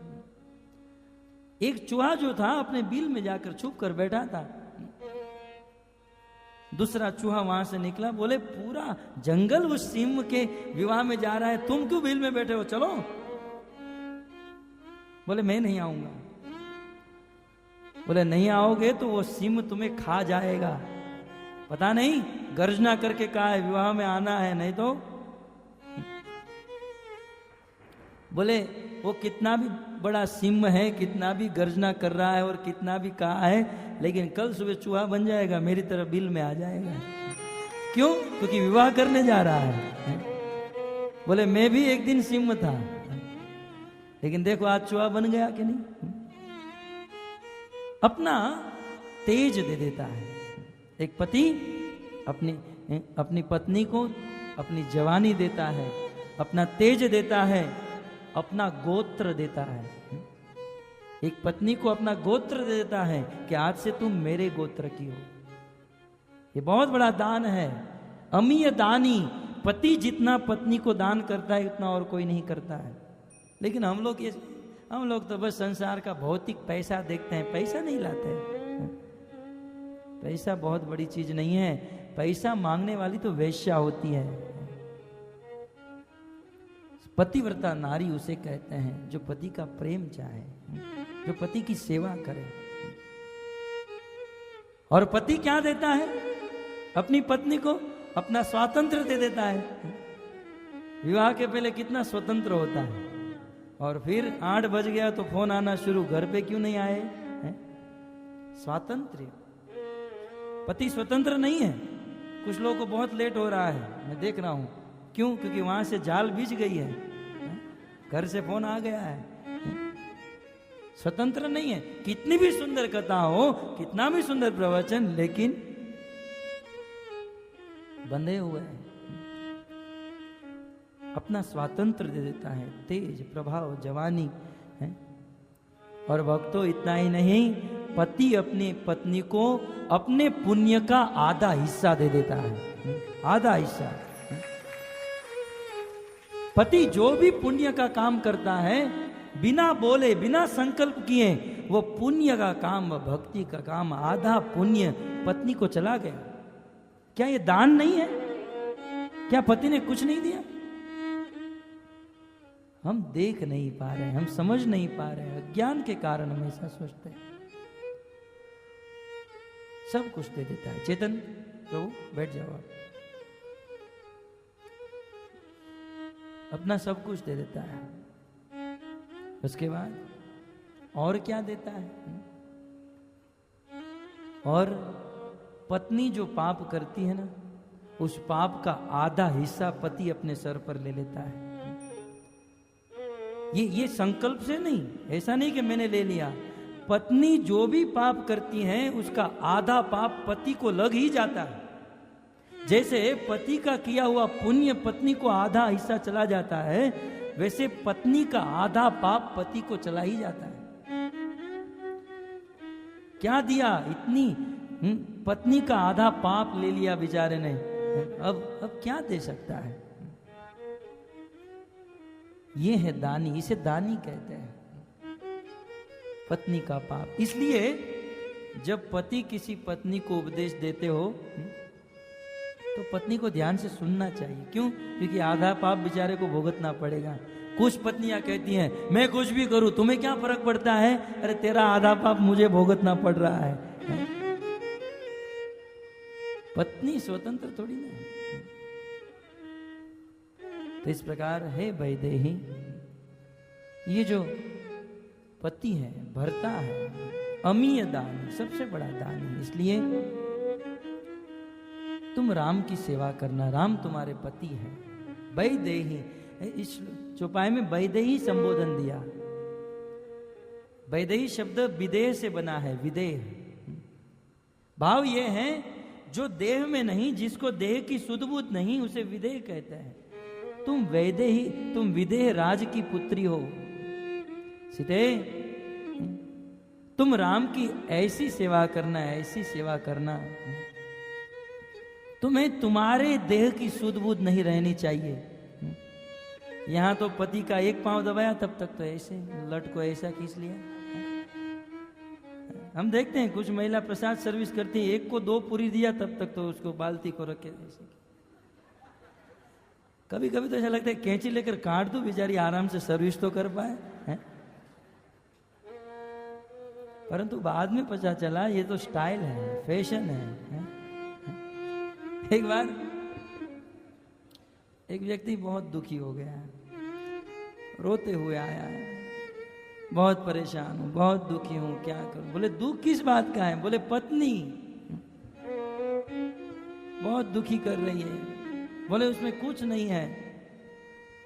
एक चूहा जो था अपने बिल में जाकर छुप कर बैठा था। दूसरा चूहा वहां से निकला, बोले पूरा जंगल उस सिंह के विवाह में जा रहा है, तुम क्यों भील में बैठे हो, चलो। बोले मैं नहीं आऊंगा। बोले नहीं आओगे तो वो सिंह तुम्हें खा जाएगा, पता नहीं, गर्जना करके कहा है विवाह में आना है, नहीं तो। बोले वो कितना भी बड़ा सिंह है, कितना भी गर्जना कर रहा है और कितना भी कहा है, लेकिन कल सुबह चूहा बन जाएगा, मेरी तरफ बिल में आ जाएगा। क्यों? क्योंकि विवाह करने जा रहा है। बोले मैं भी एक दिन सिंह था, लेकिन देखो आज चूहा बन गया कि नहीं। अपना तेज दे देता है। एक पति अपनी पत्नी को अपनी जवानी देता है, अपना तेज देता है, अपना गोत्र देता है। एक पत्नी को अपना गोत्र देता है कि आज से तुम मेरे गोत्र की हो। ये बहुत बड़ा दान है, अमीय दानी। पति जितना पत्नी को दान करता है उतना और कोई नहीं करता है। लेकिन हम लोग तो बस संसार का भौतिक पैसा देखते हैं, पैसा नहीं लाते हैं। पैसा बहुत बड़ी चीज नहीं है, पैसा मांगने वाली तो वेश्या होती है। पतिव्रता नारी उसे कहते हैं जो पति का प्रेम चाहे, जो पति की सेवा करे। और पति क्या देता है? अपनी पत्नी को अपना स्वातंत्र दे देता है। विवाह के पहले कितना स्वतंत्र होता है, और फिर 8 बज गया तो फोन आना शुरू, घर पे क्यों नहीं आए? स्वातंत्र। पति स्वतंत्र नहीं है। कुछ लोगों को बहुत लेट हो रहा है, मैं देख रहा हूं। क्यों? क्योंकि वहां से जाल बिछ गई है, घर से फोन आ गया है। स्वतंत्र नहीं है। कितनी भी सुंदर कथा हो, कितना भी सुंदर प्रवचन, लेकिन बंधे हुए हैं। अपना स्वातंत्र दे देता है, तेज, प्रभाव, जवानी है। और भक्तों इतना ही नहीं, पति अपनी पत्नी को अपने पुण्य का आधा हिस्सा दे देता है। आधा हिस्सा। पति जो भी पुण्य का काम करता है, बिना बोले, बिना संकल्प किए, वो पुण्य का काम, भक्ति का काम, आधा पुण्य पत्नी को चला गया। क्या ये दान नहीं है? क्या पति ने कुछ नहीं दिया? हम देख नहीं पा रहे हैं, हम समझ नहीं पा रहे हैं, अज्ञान के कारण हम ऐसा सोचते हैं। सब कुछ दे देता है। चेतन प्रभु बैठ जाओ आप। अपना सब कुछ दे देता है। उसके बाद और क्या देता है? और पत्नी जो पाप करती है ना, उस पाप का आधा हिस्सा पति अपने सर पर ले लेता है। ये संकल्प से नहीं, ऐसा नहीं कि मैंने ले लिया। पत्नी जो भी पाप करती है उसका आधा पाप पति को लग ही जाता है। जैसे पति का किया हुआ पुण्य पत्नी को आधा हिस्सा चला जाता है, वैसे पत्नी का आधा पाप पति को चला ही जाता है। क्या दिया? इतनी पत्नी का आधा पाप ले लिया बेचारे ने। अब क्या दे सकता है? ये है दानी, इसे दानी कहते हैं। पत्नी का पाप। इसलिए जब पति किसी पत्नी को उपदेश देते हो तो पत्नी को ध्यान से सुनना चाहिए। क्यों? क्योंकि आधा पाप बेचारे को भुगतना पड़ेगा। कुछ पत्नियां कहती हैं मैं कुछ भी करूं, तुम्हें क्या फर्क पड़ता है? अरे तेरा आधा पाप मुझे भुगतना पड़ रहा है। पत्नी स्वतंत्र थोड़ी ना। तो इस प्रकार है वैदेही, ये जो पति है, भर्ता है, अमीय दानी, सबसे बड़ा दानी। इसलिए तुम राम की सेवा करना, राम तुम्हारे पति है। वैदेही, इस चौपाई में वैदेही संबोधन दिया। वैदेही शब्द विदेह से बना है, विदेह। भाव ये है जो देह में नहीं, जिसको देह की सुध-बुध नहीं, उसे विदेह कहते हैं। तुम वैदेही, तुम विदेह राज की पुत्री हो। सीते, तुम राम की ऐसी सेवा करना, ऐसी सेवा करना, तुम्हें तुम्हारे देह की सुध-बुध नहीं रहनी चाहिए। यहां तो पति का एक पांव दबाया, तब तक तो ऐसे लट को ऐसा खींच लिया। हम देखते हैं कुछ महिला प्रसाद सर्विस करती है, एक को 2 पूरी दिया तब तक तो उसको बाल्टी को रखे ऐसे। कभी कभी तो ऐसा लगता है कैंची लेकर काट दो, बेचारी आराम से सर्विस तो कर पाए हैं? परंतु बाद में पता चला ये तो स्टाइल है, फैशन है? एक बार एक व्यक्ति बहुत दुखी हो गया है, रोते हुए आया है, बहुत परेशान हूं, बहुत दुखी हूं, क्या करूं? बोले दुख किस बात का है? बोले पत्नी बहुत दुखी कर रही है। बोले उसमें कुछ नहीं है।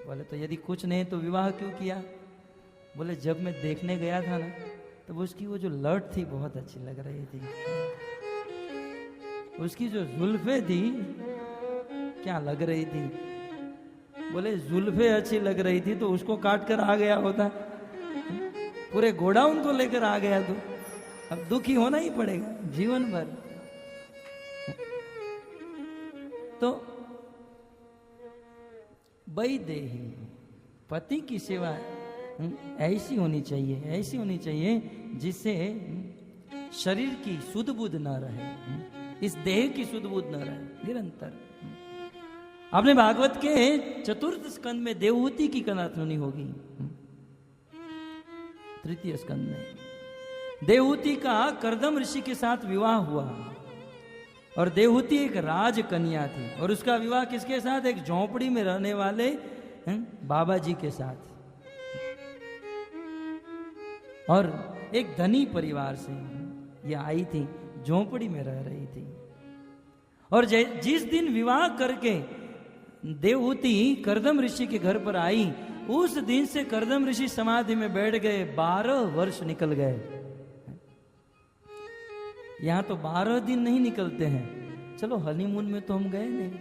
बोले तो यदि कुछ नहीं तो विवाह क्यों किया? बोले जब मैं देखने गया था ना, तब उसकी वो जो लट थी बहुत अच्छी लग रही थी, उसकी जो जुल्फे थी क्या लग रही थी। बोले जुल्फे अच्छी लग रही थी तो उसको काट कर आ गया होता, पूरे गोडाउन को लेकर आ गया तो अब दुखी होना ही पड़ेगा जीवन भर। तो वैदेही पति की सेवा ऐसी होनी चाहिए, ऐसी होनी चाहिए जिससे शरीर की सुध बुध न रहे, इस देह की सुध बुध न रहे निरंतर। आपने भागवत के 4th स्कंद में देवहूति की कथा सुनी होगी। 3 स्कंद में देवहूति का कर्दम ऋषि के साथ विवाह हुआ और देवहूति एक राजकन्या थी और उसका विवाह किसके साथ? एक झोंपड़ी में रहने वाले बाबा जी के साथ और एक धनी परिवार से ये आई थी, झोंपड़ी में रह रही थी। और जिस दिन विवाह करके देवहूति कर्दम ऋषि के घर पर आई, उस दिन से कर्दम ऋषि समाधि में बैठ गए। 12 वर्ष निकल गए। यहां तो 12 दिन नहीं निकलते हैं, चलो हनीमून में तो हम गए नहीं,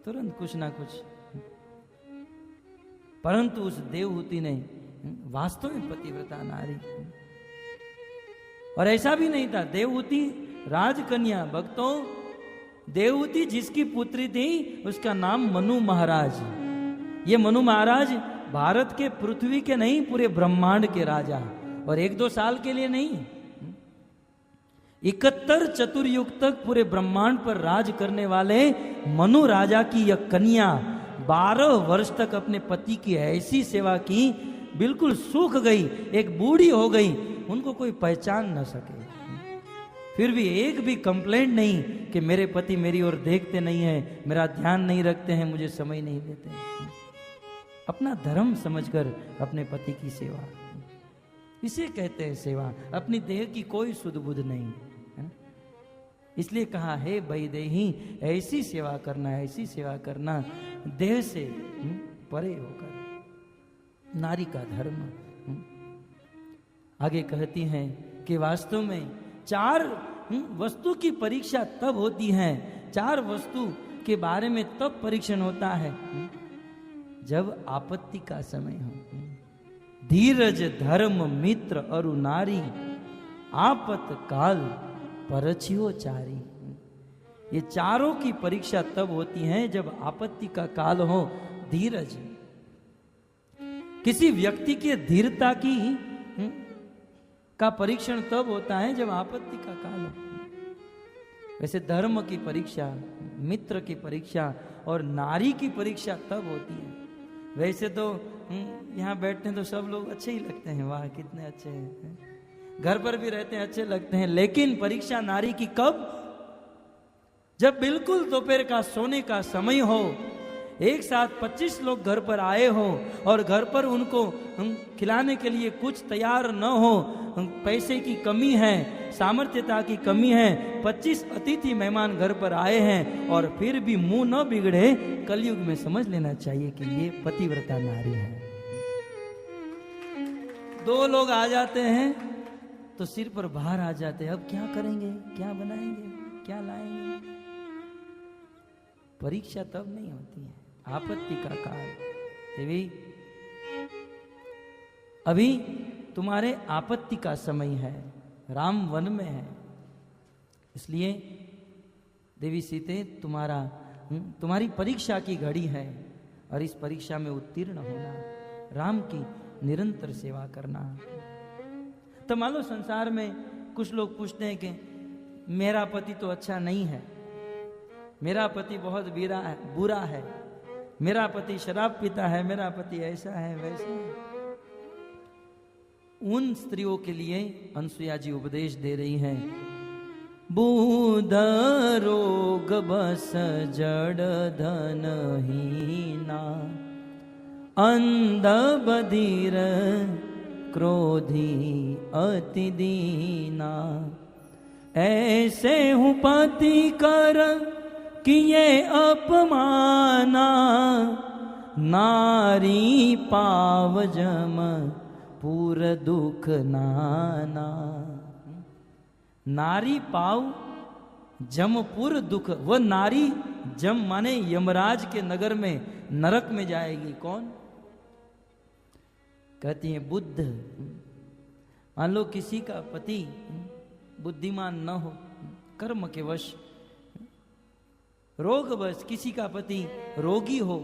तुरंत कुछ ना कुछ। परंतु उस देवहूति ने वास्तव में पतिव्रता नारी, और ऐसा भी नहीं था देवहूति राजकन्या। भक्तों, देवहूति जिसकी पुत्री थी उसका नाम मनु महाराज। ये मनु महाराज भारत के पृथ्वी के नहीं, पूरे ब्रह्मांड के राजा, और 1-2 साल के लिए नहीं, 71 चतुर्युग तक पूरे ब्रह्मांड पर राज करने वाले मनु राजा की यह कन्या 12 वर्ष तक अपने पति की ऐसी सेवा की, बिल्कुल सूख गई, एक बूढ़ी हो गई, उनको कोई पहचान न सके। फिर भी एक भी कंप्लेंट नहीं कि मेरे पति मेरी ओर देखते नहीं है, मेरा ध्यान नहीं रखते हैं, मुझे समय नहीं देते हैं। अपना धर्म समझकर अपने पति की सेवा, इसे कहते हैं सेवा। अपनी देह की कोई सुध बुध नहीं है। इसलिए कहा है वैदेही, ऐसी सेवा करना, ऐसी सेवा करना देह से परे होकर, नारी का धर्म। आगे कहती हैं कि वास्तव में 4 वस्तु की परीक्षा तब होती है, 4 वस्तु के बारे में तब परीक्षण होता है जब आपत्ति का समय हो। धीरज, धर्म, मित्र और नारी, आपत काल परछियो चारी। ये चारों की परीक्षा तब होती है जब आपत्ति का काल हो। धीरज, किसी व्यक्ति की धीरता की का परीक्षण तब होता है जब आपत्ति का काल हो। वैसे धर्म की परीक्षा, मित्र की परीक्षा और नारी की परीक्षा तब होती है। वैसे तो यहाँ बैठते हैं तो सब लोग अच्छे ही लगते हैं, वाह कितने अच्छे हैं, घर पर भी रहते हैं अच्छे लगते हैं, लेकिन परीक्षा नारी की कब? जब बिल्कुल दोपहर का सोने का समय हो, एक साथ 25 लोग घर पर आए हो और घर पर उनको खिलाने के लिए कुछ तैयार न हो, पैसे की कमी है, सामर्थ्यता की कमी है, 25 अतिथि मेहमान घर पर आए हैं और फिर भी मुंह न बिगड़े, कलयुग में समझ लेना चाहिए कि ये पतिव्रता नारी है। 2 लोग आ जाते हैं तो सिर पर भार आ जाते हैं, अब क्या करेंगे, क्या बनाएंगे, क्या लाएंगे। परीक्षा तब नहीं होती है, आपत्ति का काल। देवी, अभी तुम्हारे आपत्ति का समय है, राम वन में है, इसलिए देवी सीते तुम्हारी परीक्षा की घड़ी है और इस परीक्षा में उत्तीर्ण होना, राम की निरंतर सेवा करना। तो मान लो संसार में कुछ लोग पूछते हैं कि मेरा पति तो अच्छा नहीं है, मेरा पति बहुत बुरा है, मेरा पति शराब पीता है, मेरा पति ऐसा है वैसा है। उन स्त्रियों के लिए अनसुया जी उपदेश दे रही हैं, बूढ़ रोग बस जड़ धन हीना, अंध बधिर क्रोधी अति दीना, ऐसे हूँ पति कर किए अपमाना, नारी पाव जम पूर दुख नाना। नारी पाव जमपुर दुख, वह नारी जम माने यमराज के नगर में नरक में जाएगी। कौन? कहती है बुद्ध। मान लो किसी का पति बुद्धिमान न हो, कर्म के वश, रोगवश किसी का पति रोगी हो,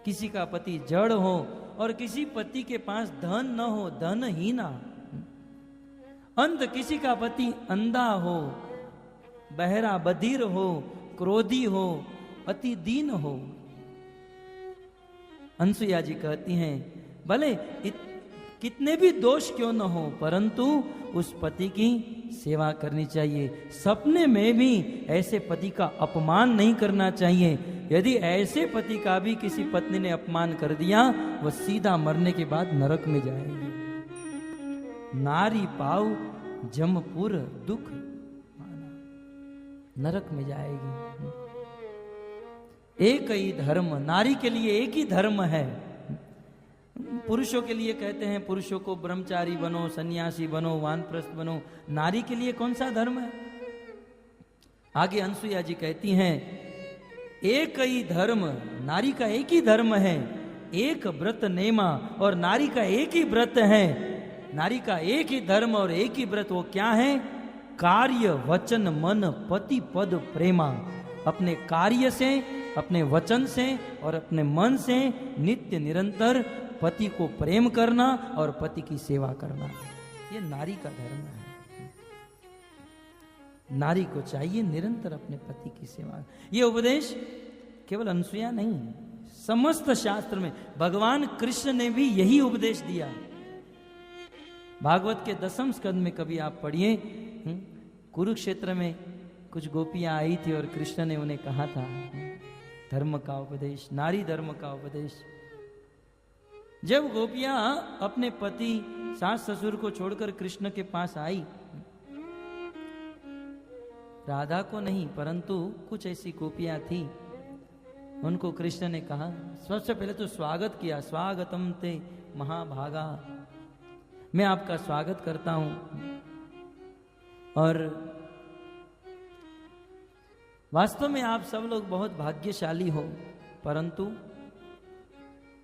किसी का पति जड़ हो, और किसी पति के पास धन न हो, धनहीना, अंध किसी का पति अंधा हो, बहरा बधिर हो, क्रोधी हो, अति दीन हो। अनसुया जी कहती हैं भले कितने भी दोष क्यों न हो, परंतु उस पति की सेवा करनी चाहिए। सपने में भी ऐसे पति का अपमान नहीं करना चाहिए। यदि ऐसे पति का भी किसी पत्नी ने अपमान कर दिया, वह सीधा मरने के बाद नरक में जाएगी। नारी पाव जमपुर दुख, नरक में जाएगी। एक ही धर्म, नारी के लिए एक ही धर्म है। पुरुषों के लिए कहते हैं पुरुषों को ब्रह्मचारी बनो, सन्यासी बनो, वानप्रस्थ बनो। नारी के लिए कौन सा धर्म है? आगे अनसुया जी कहती हैं एक ही धर्म, नारी का एक ही धर्म है, एक व्रत नेमा, और नारी का एक ही व्रत है। नारी का एक ही धर्म और एक ही व्रत, वो क्या है? कार्य वचन मन पति पद प्रेमा। अपने कार्य से, अपने वचन से और अपने मन से नित्य निरंतर पति को प्रेम करना और पति की सेवा करना, ये नारी का धर्म है। नारी को चाहिए निरंतर अपने पति की सेवा। ये उपदेश केवल अनसुया नहीं, समस्त शास्त्र में भगवान कृष्ण ने भी यही उपदेश दिया। भागवत के 10वें स्कंद में कभी आप पढ़िए, कुरुक्षेत्र में कुछ गोपियां आई थी और कृष्ण ने उन्हें कहा था धर्म का उपदेश, नारी धर्म का उपदेश। जब गोपियां अपने पति सास ससुर को छोड़कर कृष्ण के पास आई, राधा को नहीं परंतु कुछ ऐसी गोपियां थी, उनको कृष्ण ने कहा, सबसे पहले तो स्वागत किया, स्वागतम ते महाभागा, मैं आपका स्वागत करता हूं। और वास्तव में आप सब लोग बहुत भाग्यशाली हो, परंतु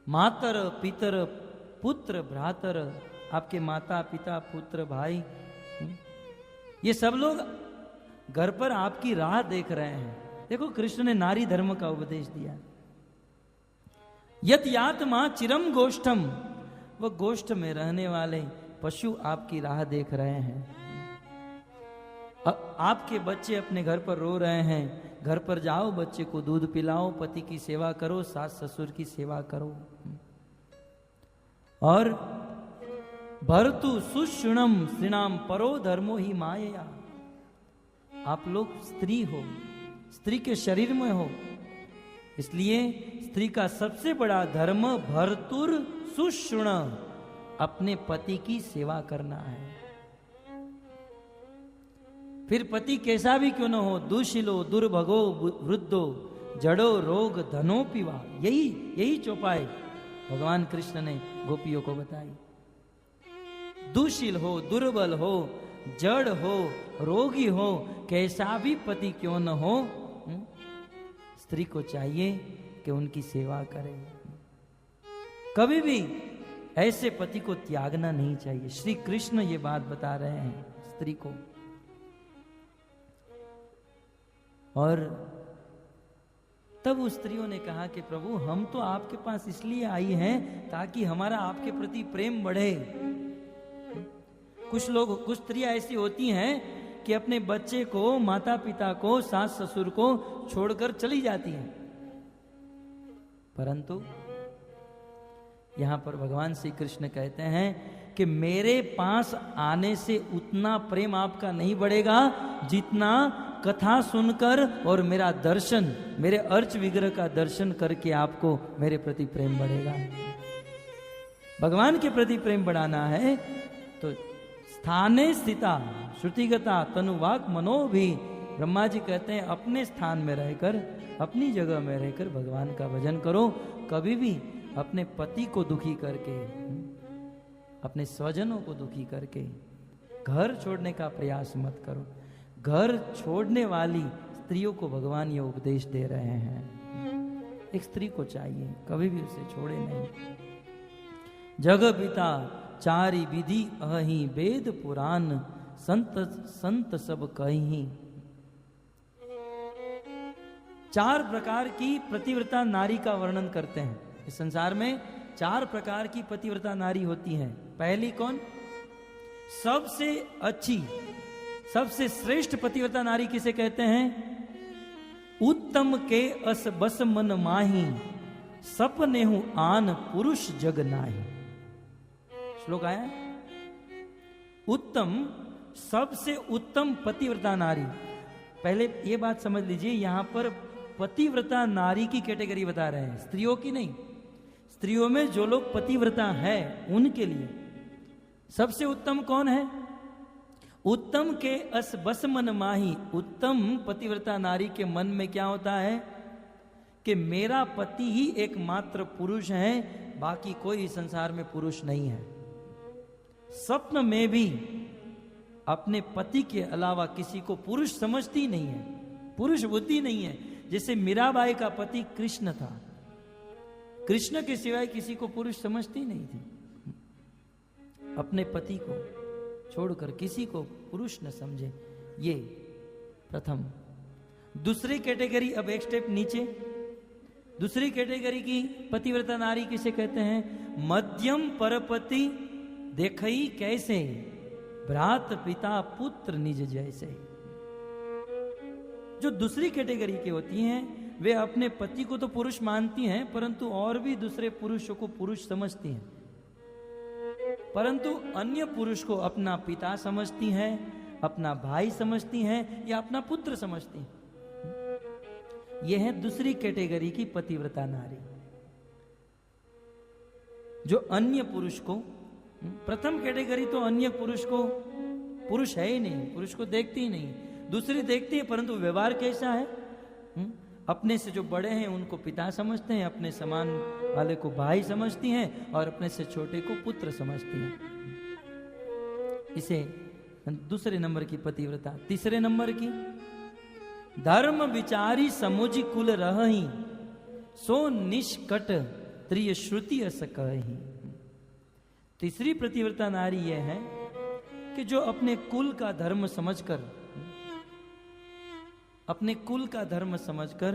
मातर पितर पुत्र भ्रातर, आपके माता पिता पुत्र भाई, ये सब लोग घर पर आपकी राह देख रहे हैं। देखो कृष्ण ने नारी धर्म का उपदेश दिया। यत यात्मा चिरम गोष्ठम, वो गोष्ठ में रहने वाले पशु आपकी राह देख रहे हैं। आपके बच्चे अपने घर पर रो रहे हैं, घर पर जाओ, बच्चे को दूध पिलाओ, पति की सेवा करो, सास ससुर की सेवा करो। और भरतु सुषुणम श्रीणाम परो धर्मो ही माया, आप लोग स्त्री हो, स्त्री के शरीर में हो, इसलिए स्त्री का सबसे बड़ा धर्म भर्तुर सुषुण, अपने पति की सेवा करना है। फिर पति कैसा भी क्यों न हो, दुशीलो दुर्भगो वृद्धो जड़ो रोग धनो पीवा, यही चौपाई भगवान कृष्ण ने गोपियों को बताई। दुशील हो, दुर्बल हो, जड़ हो, रोगी हो, कैसा भी पति क्यों न हो, स्त्री को चाहिए कि उनकी सेवा करे। कभी भी ऐसे पति को त्यागना नहीं चाहिए। श्री कृष्ण ये बात बता रहे हैं स्त्री को। और तब उस स्त्रियों ने कहा कि प्रभु हम तो आपके पास इसलिए आई हैं ताकि हमारा आपके प्रति प्रेम बढ़े। कुछ स्त्रियां ऐसी होती हैं कि अपने बच्चे को, माता पिता को, सास ससुर को छोड़कर चली जाती हैं। परंतु यहां पर भगवान श्री कृष्ण कहते हैं कि मेरे पास आने से उतना प्रेम आपका नहीं बढ़ेगा जितना कथा सुनकर और मेरा दर्शन, मेरे अर्च विग्रह का दर्शन करके आपको मेरे प्रति प्रेम बढ़ेगा। भगवान के प्रति प्रेम बढ़ाना है तो स्थाने स्थिता श्रुतिगता तनुवाक मनो भी, ब्रह्मा जी कहते हैं अपने स्थान में रहकर, अपनी जगह में रहकर भगवान का भजन करो। कभी भी अपने पति को दुखी करके, अपने स्वजनों को दुखी करके घर छोड़ने का प्रयास मत करो। घर छोड़ने वाली स्त्रियों को भगवान ये उपदेश दे रहे हैं। एक स्त्री को चाहिए कभी भी उसे छोड़े नहीं। जग पिता चारि विधि अहि, वेद पुराण संत सब कहीं। 4 प्रकार की पतिव्रता नारी का वर्णन करते हैं। इस संसार में 4 प्रकार की पतिव्रता नारी होती हैं। पहली कौन? सबसे अच्छी, सबसे श्रेष्ठ पतिव्रता नारी किसे कहते हैं? उत्तम के अस बस मन माही, सपने हूं आन पुरुष जग नाही। श्लोक आया है? उत्तम, सबसे उत्तम पतिव्रता नारी। पहले ये बात समझ लीजिए, यहां पर पतिव्रता नारी की कैटेगरी बता रहे हैं, स्त्रियों की नहीं। स्त्रियों में जो लोग पतिव्रता है उनके लिए सबसे उत्तम कौन है? उत्तम के अस बस मन माही। उत्तम पतिव्रता नारी के मन में क्या होता है कि मेरा पति ही एकमात्र पुरुष है, बाकी कोई संसार में पुरुष नहीं है। स्वप्न में भी अपने पति के अलावा किसी को पुरुष समझती नहीं है, पुरुष बुद्धि नहीं है। जैसे मीराबाई का पति कृष्ण था, कृष्ण के सिवाय किसी को पुरुष समझती नहीं थी। अपने पति को छोड़कर किसी को पुरुष न समझे, ये प्रथम। दूसरी कैटेगरी, अब एक स्टेप नीचे, दूसरी कैटेगरी की पतिव्रता नारी किसे कहते हैं? मध्यम परपति देखई कैसे, भ्रात पिता पुत्र निज जैसे। जो दूसरी कैटेगरी की होती हैं वे अपने पति को तो पुरुष मानती हैं, परंतु और भी दूसरे पुरुषों को पुरुष समझती हैं, परंतु अन्य पुरुष को अपना पिता समझती हैं, अपना भाई समझती हैं या अपना पुत्र समझती हैं। यह है दूसरी कैटेगरी की पतिव्रता नारी, जो अन्य पुरुष को, प्रथम कैटेगरी तो अन्य पुरुष को, पुरुष है ही नहीं, पुरुष को देखती ही नहीं। दूसरी देखती है परंतु व्यवहार कैसा है, अपने से जो बड़े हैं उनको पिता समझते हैं, अपने समान वाले को भाई समझती हैं और अपने से छोटे को पुत्र समझती हैं। इसे दूसरे नंबर की पतिव्रता। तीसरे नंबर की, धर्म विचारी समुझ कुल रहही, सो निष्कट त्रिय श्रुति अस कही। तीसरी पतिव्रता नारी यह है कि जो अपने कुल का धर्म समझकर, अपने कुल का धर्म समझकर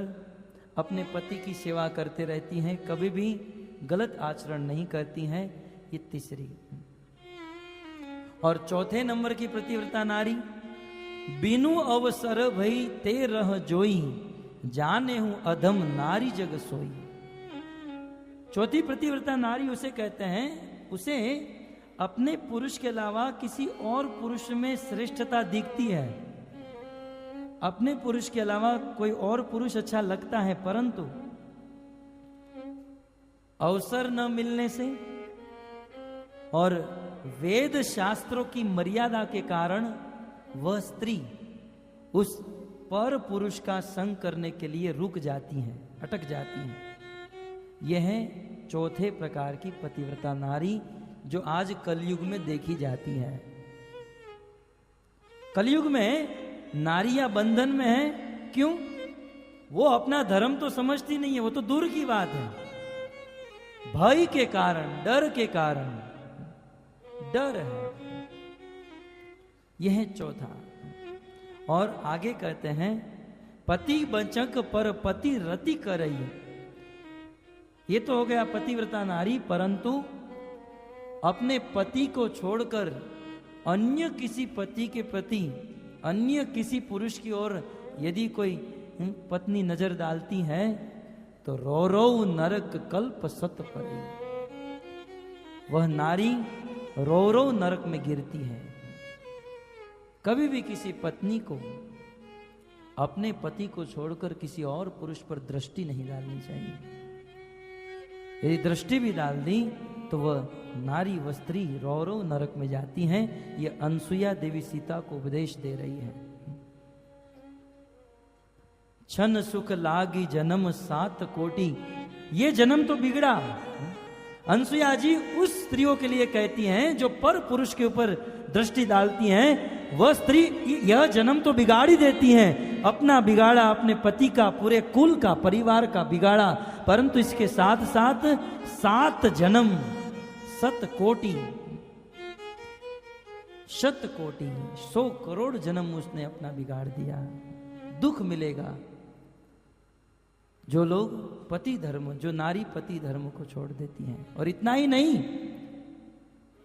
अपने पति की सेवा करते रहती हैं, कभी भी गलत आचरण नहीं करती हैं। ये तीसरी। और चौथे नंबर की पतिव्रता नारी, बिनु अवसर भई ते रह जोई, जाने हूं अधम नारी जग सोई। चौथी पतिव्रता नारी उसे कहते हैं, उसे अपने पुरुष के अलावा किसी और पुरुष में श्रेष्ठता दिखती है, अपने पुरुष के अलावा कोई और पुरुष अच्छा लगता है, परंतु अवसर न मिलने से और वेद शास्त्रों की मर्यादा के कारण वह स्त्री उस पर पुरुष का संग करने के लिए रुक जाती हैं, अटक जाती हैं। यह है चौथे प्रकार की पतिव्रता नारी जो आज कलयुग में देखी जाती है। कलयुग में नारियां बंधन में है, क्यों? वो अपना धर्म तो समझती नहीं है, वो तो दूर की बात है। भय के कारण, डर के कारण, डर है। यह है चौथा। और आगे कहते हैं, पति बचक पर पति रति करई। ये तो हो गया पतिव्रता नारी, परंतु अपने पति को छोड़कर अन्य किसी पति के प्रति, अन्य किसी पुरुष की ओर यदि कोई पत्नी नजर डालती है तो रो रो नरक कल्प सत पड़े, वह नारी रो रो नरक में गिरती है। कभी भी किसी पत्नी को अपने पति को छोड़कर किसी और पुरुष पर दृष्टि नहीं डालनी चाहिए। यदि दृष्टि भी डाल दी तो वह नारी व स्त्री रो रो नरक में जाती हैं। यह अनसुईया देवी सीता को उपदेश दे रही है। छन सुख लागी जन्म 7 कोटि, ये जन्म तो बिगड़ा। अनसुईया जी उस स्त्रियों के लिए कहती हैं जो पर पुरुष के ऊपर दृष्टि डालती हैं। वह स्त्री यह जन्म तो बिगाड़ ही देती हैं, अपना बिगाड़ा, अपने पति का, पूरे कुल का, परिवार का बिगाड़ा, परंतु इसके साथ साथ 7 जन्म 7 कोटि 100 करोड़ जन्म उसने अपना बिगाड़ दिया। दुख मिलेगा जो लोग पति धर्म, जो नारी पति धर्म को छोड़ देती हैं। और इतना ही नहीं,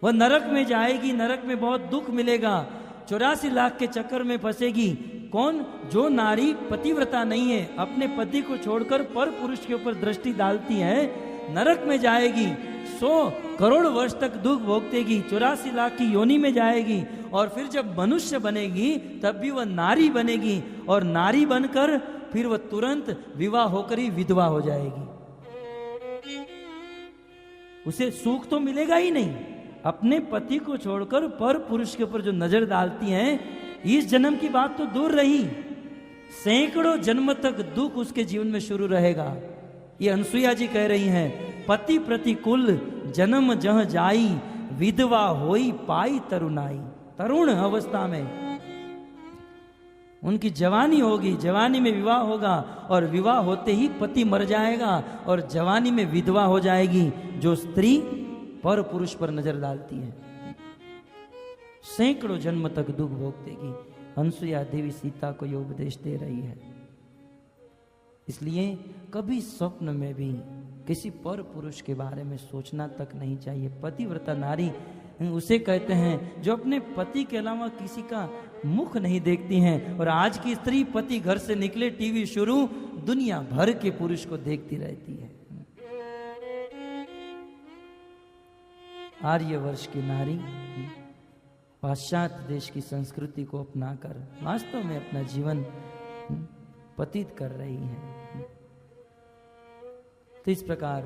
वह नरक में जाएगी, नरक में बहुत दुख मिलेगा, 84 लाख के चक्कर में फंसेगी। कौन? जो नारी पतिव्रता नहीं है, अपने पति को छोड़कर पर पुरुष के ऊपर दृष्टि डालती है, नरक में जाएगी, 100 करोड़ वर्ष तक दुख भोगतेगी, 84 लाख की योनि में जाएगी, और फिर जब मनुष्य बनेगी तब भी वह नारी बनेगी, और नारी बनकर फिर वह तुरंत विवाह होकर ही विधवा हो जाएगी। उसे सुख तो मिलेगा ही नहीं। अपने पति को छोड़कर पर पुरुष के ऊपर जो नजर डालती हैं, इस जन्म की बात तो दूर रही, सैकड़ों जन्म तक दुख उसके जीवन में शुरू रहेगा। ये अनसुईया जी कह रही हैं, पति प्रतिकूल जन्म जह जाई, विधवा होई पाई तरुणाई। तरुण अवस्था में उनकी जवानी होगी, जवानी में विवाह होगा, और विवाह होते ही पति मर जाएगा, और जवानी में विधवा हो जाएगी जो स्त्री पर पुरुष पर नजर डालती है। सैकड़ों जन्म तक दुख भोगतेगी। अनसुईया देवी सीता को यह उपदेश दे रही है। इसलिए कभी स्वप्न में भी किसी पर पुरुष के बारे में सोचना तक नहीं चाहिए। पतिव्रता नारी उसे कहते हैं जो अपने पति के अलावा किसी का मुख नहीं देखती हैं। और आज की स्त्री पति घर से निकले, टीवी शुरू, दुनिया भर के पुरुष को देखती रहती है। आर्यवर्ष की नारी पाश्चात्य देश की संस्कृति को अपनाकर वास्तव में अपना जीवन व्यतीत कर रही है। तो इस प्रकार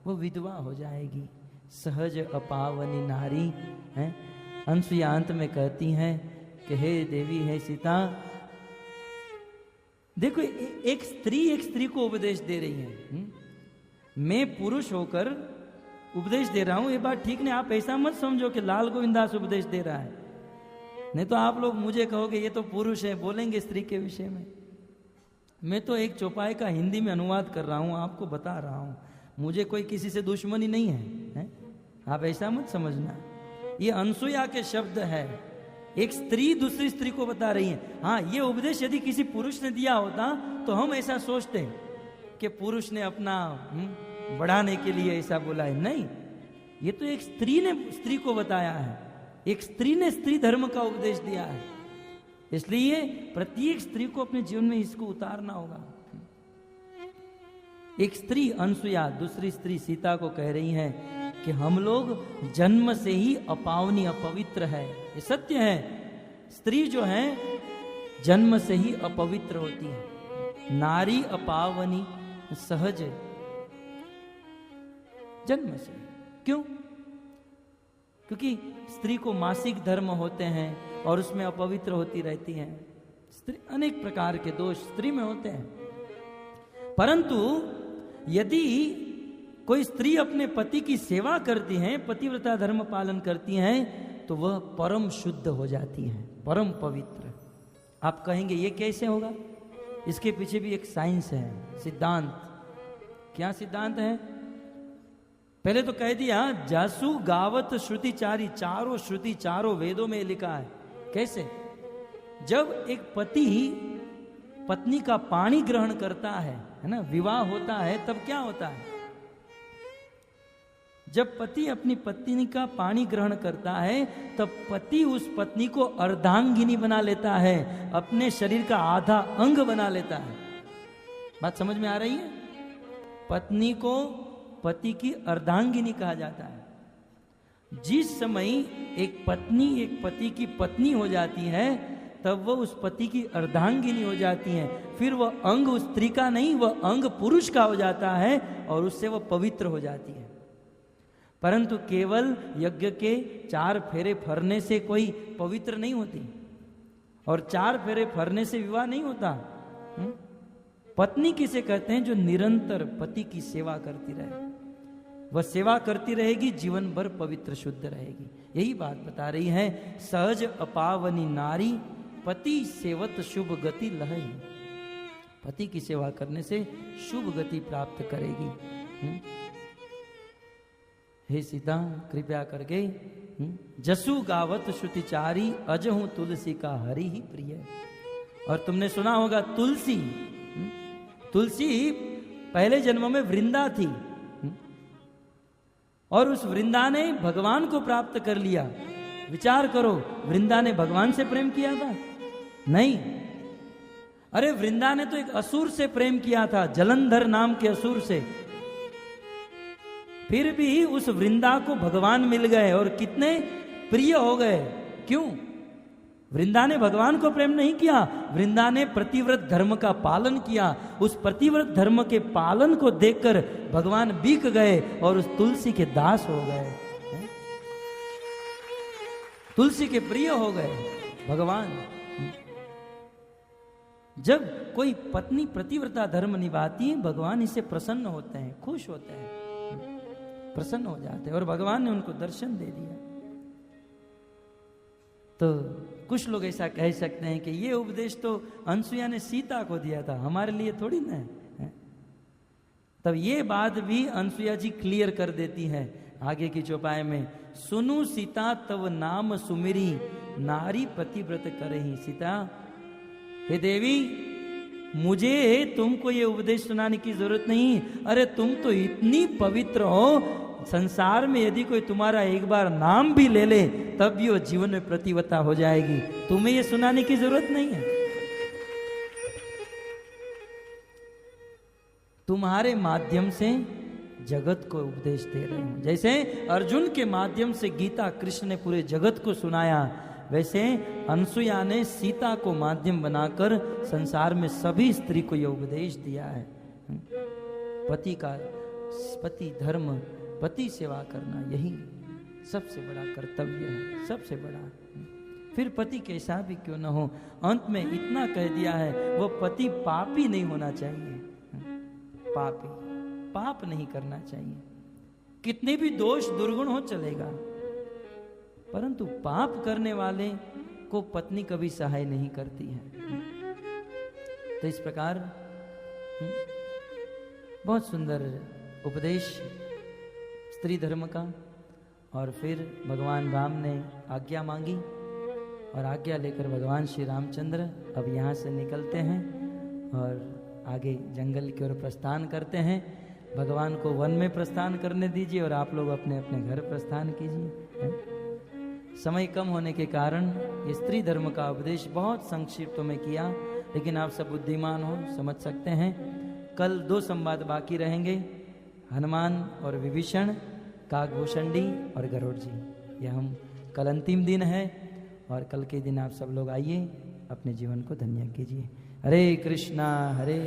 वो विधवा हो जाएगी। सहज अपावनी नारी है। अनसुईया अंत में कहती हैं कि हे देवी, हे सीता, देखो एक स्त्री को उपदेश दे रही है। मैं पुरुष होकर उपदेश दे रहा हूं, ये बात ठीक नहीं। आप ऐसा मत समझो कि लाल गोविंदास उपदेश दे रहा है, नहीं तो आप लोग मुझे कहोगे ये तो पुरुष है, बोलेंगे स्त्री के विषय में। मैं तो एक चौपाई का हिंदी में अनुवाद कर रहा हूं, आपको बता रहा हूं। मुझे कोई किसी से दुश्मनी नहीं है, आप ऐसा मत समझना। ये अनसुईया के शब्द है। एक स्त्री दूसरी स्त्री को बता रही है। हाँ, ये उपदेश यदि किसी पुरुष ने दिया होता तो हम ऐसा सोचते कि पुरुष ने अपना बढ़ाने के लिए ऐसा बोला है। नहीं, ये तो एक स्त्री ने स्त्री को बताया है। एक स्त्री ने स्त्री धर्म का उपदेश दिया है। इसलिए प्रत्येक स्त्री को अपने जीवन में इसको उतारना होगा। एक स्त्री अनसुईया दूसरी स्त्री सीता को कह रही है कि हम लोग जन्म से ही अपावनी, अपवित्र है। ये सत्य है। स्त्री जो है जन्म से ही अपवित्र होती है। नारी अपावनी सहज जन्म से। क्यों? क्योंकि स्त्री को मासिक धर्म होते हैं और उसमें अपवित्र होती रहती हैं। स्त्री अनेक प्रकार के दोष स्त्री में होते हैं। परंतु यदि कोई स्त्री अपने पति की सेवा करती है, पतिव्रता धर्म पालन करती हैं, तो वह परम शुद्ध हो जाती हैं, परम पवित्र। आप कहेंगे ये कैसे होगा? इसके पीछे भी एक साइंस है, सिद्धांत। क्या सिद्धांत है? पहले तो कह दिया जासु गावत श्रुति चारी, चारों श्रुति चारों वेदों में लिखा है। कैसे? जब एक पति पत्नी का पानी ग्रहण करता है ना, विवाह होता है, तब क्या होता है? जब पति अपनी पत्नी का पानी ग्रहण करता है तब पति उस पत्नी को अर्धांगिनी बना लेता है, अपने शरीर का आधा अंग बना लेता है। बात समझ में आ रही है? पत्नी को पति की अर्धांगिनी कहा जाता है। जिस समय एक पत्नी एक पति की पत्नी हो जाती है तब वह उस पति की अर्धांगिनी हो जाती है। फिर वह अंग उस स्त्री का नहीं, वह अंग पुरुष का हो जाता है और उससे वह पवित्र हो जाती है। परंतु केवल यज्ञ के 4 फेरे फरने से कोई पवित्र नहीं होती, और 4 फेरे फरने से विवाह नहीं होता। पत्नी किसे कहते हैं? जो निरंतर पति की सेवा करती रहे, वह सेवा करती रहेगी, जीवन भर पवित्र शुद्ध रहेगी। यही बात बता रही है, सहज अपावनी नारी पति सेवत शुभ गति लहई। पति की सेवा करने से शुभ गति प्राप्त करेगी। हे सीता कृपया करके जसु गावत श्रुतिचारी अजहू तुलसी का हरि ही प्रिय। और तुमने सुना होगा तुलसी, तुलसी पहले जन्म में वृंदा थी और उस वृंदा ने भगवान को प्राप्त कर लिया। विचार करो, वृंदा ने भगवान से प्रेम किया था? नहीं। अरे वृंदा ने तो एक असुर से प्रेम किया था, जलंधर नाम के असुर से। फिर भी उस वृंदा को भगवान मिल गए और कितने प्रिय हो गए। क्यों? वृंदा ने भगवान को प्रेम नहीं किया, वृंदा ने प्रतिव्रत धर्म का पालन किया। उस प्रतिव्रत धर्म के पालन को देखकर भगवान बिक गए और उस तुलसी के दास हो गए, तुलसी के प्रिय हो गए भगवान। जब कोई पत्नी प्रतिव्रता धर्म निभाती है, भगवान इससे प्रसन्न होते हैं, खुश होते हैं, प्रसन्न हो जाते हैं, और भगवान ने उनको दर्शन दे दिया। तो कुछ लोग ऐसा कह सकते हैं कि ये उपदेश तो अनसुईया ने सीता को दिया था, हमारे लिए थोड़ी ना है। तब ये बात भी अनसुईया जी क्लियर कर देती है आगे की चौपाई में, सुनु सीता तव नाम सुमिरी नारी पतिव्रत करही। सीता, हे देवी, मुझे तुमको ये उपदेश सुनाने की जरूरत नहीं। अरे तुम तो इतनी पवित्र हो, संसार में यदि कोई तुम्हारा एक बार नाम भी ले ले तब भी वो जीवन में प्रतिव्रता हो जाएगी। तुम्हें ये सुनाने की जरूरत नहीं है। तुम्हारे माध्यम से जगत को उपदेश दे रहे हूं। जैसे अर्जुन के माध्यम से गीता कृष्ण ने पूरे जगत को सुनाया, वैसे अनसुईया ने सीता को माध्यम बनाकर संसार में सभी स्त्री को यह उपदेश दिया है। पति का, पति धर्म, पति सेवा करना, यही सबसे बड़ा कर्तव्य है, सबसे बड़ा। फिर पति कैसा भी क्यों न हो, अंत में इतना कह दिया है, वो पति पापी नहीं होना चाहिए। पापी, पाप नहीं करना चाहिए। कितने भी दोष दुर्गुण हो चलेगा, परंतु पाप करने वाले को पत्नी कभी सहाय नहीं करती है। तो इस प्रकार बहुत सुंदर उपदेश स्त्री धर्म का। और फिर भगवान राम ने आज्ञा मांगी और आज्ञा लेकर भगवान श्री रामचंद्र अब यहाँ से निकलते हैं और आगे जंगल की ओर प्रस्थान करते हैं। भगवान को वन में प्रस्थान करने दीजिए और आप लोग अपने अपने घर प्रस्थान कीजिए। समय कम होने के कारण ये स्त्री धर्म का उपदेश बहुत संक्षिप्त में किया, लेकिन आप सब बुद्धिमान हो, समझ सकते हैं। कल 2 संवाद बाकी रहेंगे, हनुमान और विभीषण, काकभूषणी और गरुड़ जी। यह हम कल अंतिम दिन है और कल के दिन आप सब लोग आइए, अपने जीवन को धन्य कीजिए। हरे कृष्णा हरे